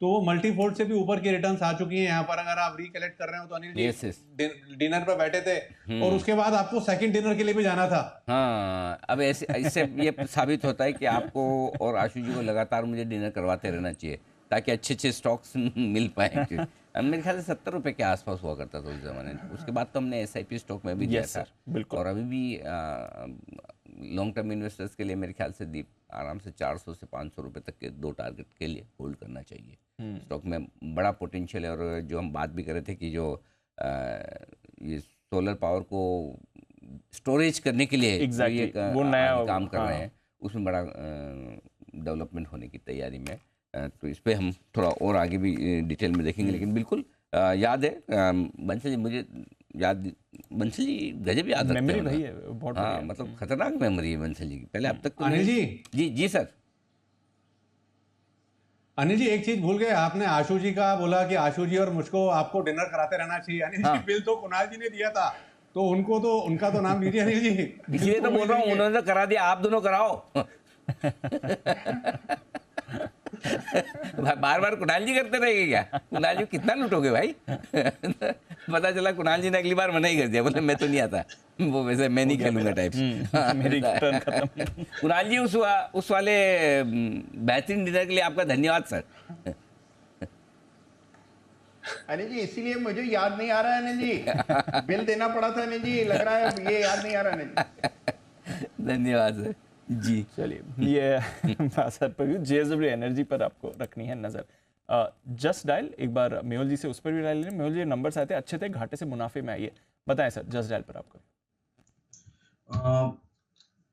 E: तो वो मल्टीफोल्ड से भी ऊपर की रिटर्न्स आ चुकी हैं यहाँ पर। अगर आप रिकलेक्ट कर रहे हो तो अनिल जी डिनर पर बैठे थे, और उसके बाद आपको सेकंड डिनर के लिए भी जाना था।
A: हाँ, अब ऐसे इससे ये साबित होता है कि आपको और आशु जी को लगातार मुझे डिनर करवाते रहना चाहिए, ताकि अच्छे अच्छे स्टॉक्स मिल पाए। मेरे ख्याल से 70 रुपए के आसपास हुआ करता था उस जमाने में। उसके बाद तो हमने SIP स्टॉक में भी दिया था।
B: बिल्कुल।
A: और अभी भी लॉन्ग टर्म इन्वेस्टर्स के लिए मेरे ख्याल से दीप आराम से 400 से 500 रुपए तक के 2 टारगेट के लिए होल्ड करना चाहिए। स्टॉक में बड़ा पोटेंशियल है। और जो हम बात भी कर रहे थे कि जो ये सोलर पावर को स्टोरेज करने के लिए
B: वो नया
A: काम कर रहे हैं, उसमें बड़ा डेवलपमेंट होने की तैयारी में। तो इस पर हम थोड़ा और आगे भी डिटेल में देखेंगे, लेकिन बिल्कुल याद है बंसल जी, मुझे याद, बंसल जी गजब याद रखते
B: मेमोरी
A: हैं
B: वही
A: उनका।
B: है, बहुत
A: हाँ
B: बढ़िया।
A: मतलब खतरनाक मेमोरी है बंसल जी की, पहले अब तक तो
J: अनिल
A: नहीं।
J: जी।
A: जी सर।
J: अनिल जी एक चीज भूल गए आपने, आशु जी का बोला कि आशु जी और मुझको आपको डिनर कराते रहना चाहिए। अनिल
A: हाँ।
J: जी बिल तो कुणाल जी ने दिया था, तो उनको तो उनका तो नाम लीजिए अनिल जी। बिल
A: इसलिए तो
J: वही
A: बोल रहा हूँ,
J: देंगे।
A: उन्होंने तो करा दिया, आप दोनों कराओ। बार बार कुणाल जी करते रहेंगे क्या? कुणाल जी कितना लूटोगे भाई? पता चला कुणाल जी ने अगली बार मना ही कर दिया, बोले मैं तो नहीं आता, वो वैसे मैं नहीं खेलूंगा टाइप्स।
B: मेरी टर्न खत्म।
A: कुणाल जी उस वाले बेहतरीन डिनर के लिए आपका धन्यवाद सर।
H: अनिल जी इसीलिए मुझे याद नहीं आ रहा है अनिल जी, बिल देना पड़ा था अनिल जी, लग रहा है ये याद नहीं आ रहा अनिल जी।
A: धन्यवाद सर जी।
B: चलिए ये असर पर JSW एनर्जी पर आपको रखनी है नजर। जस्ट डायल एक बार मेहुल जी से उस पर भी डायल लें। मेहुल जी नंबर्स आए थे अच्छे थे, घाटे से मुनाफे में आइए, बताएं सर जस्ट डायल पर आपको।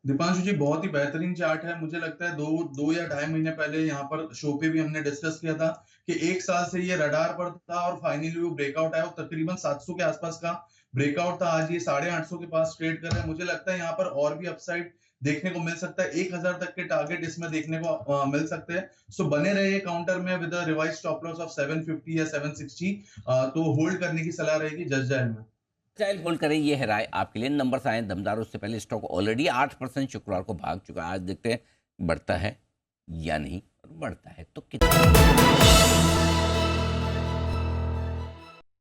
I: दीपांशु जी बहुत ही बेहतरीन चार्ट है। मुझे लगता है दो या ढाई महीने पहले यहाँ पर शो पे भी हमने डिस्कस किया था कि एक साल से ये रडार पर था और फाइनली वो ब्रेकआउट आया और तकरीबन 700 के आसपास का ब्रेकआउट था। आज ये 850 के पास ट्रेड कर रहे हैं। मुझे लगता है यहाँ पर और भी अपसाइड देखने को मिल सकता है, 1000 तक के टारगेट इसमें देखने को मिल सकते हैं। सो बने रहिए काउंटर में with revise stop loss of 750 या 760, तो होल्ड करने की सलाह रहेगी जस्ट डायल में।
A: चाइल्ड होल्ड करें, ये है राय आपके लिए। नंबर्स आए दमदार, उससे पहले स्टॉक ऑलरेडी 8% शुक्रवार को भाग चुका है। आज देखते हैं बढ़ता है या नहीं, और बढ़ता है तो कितना।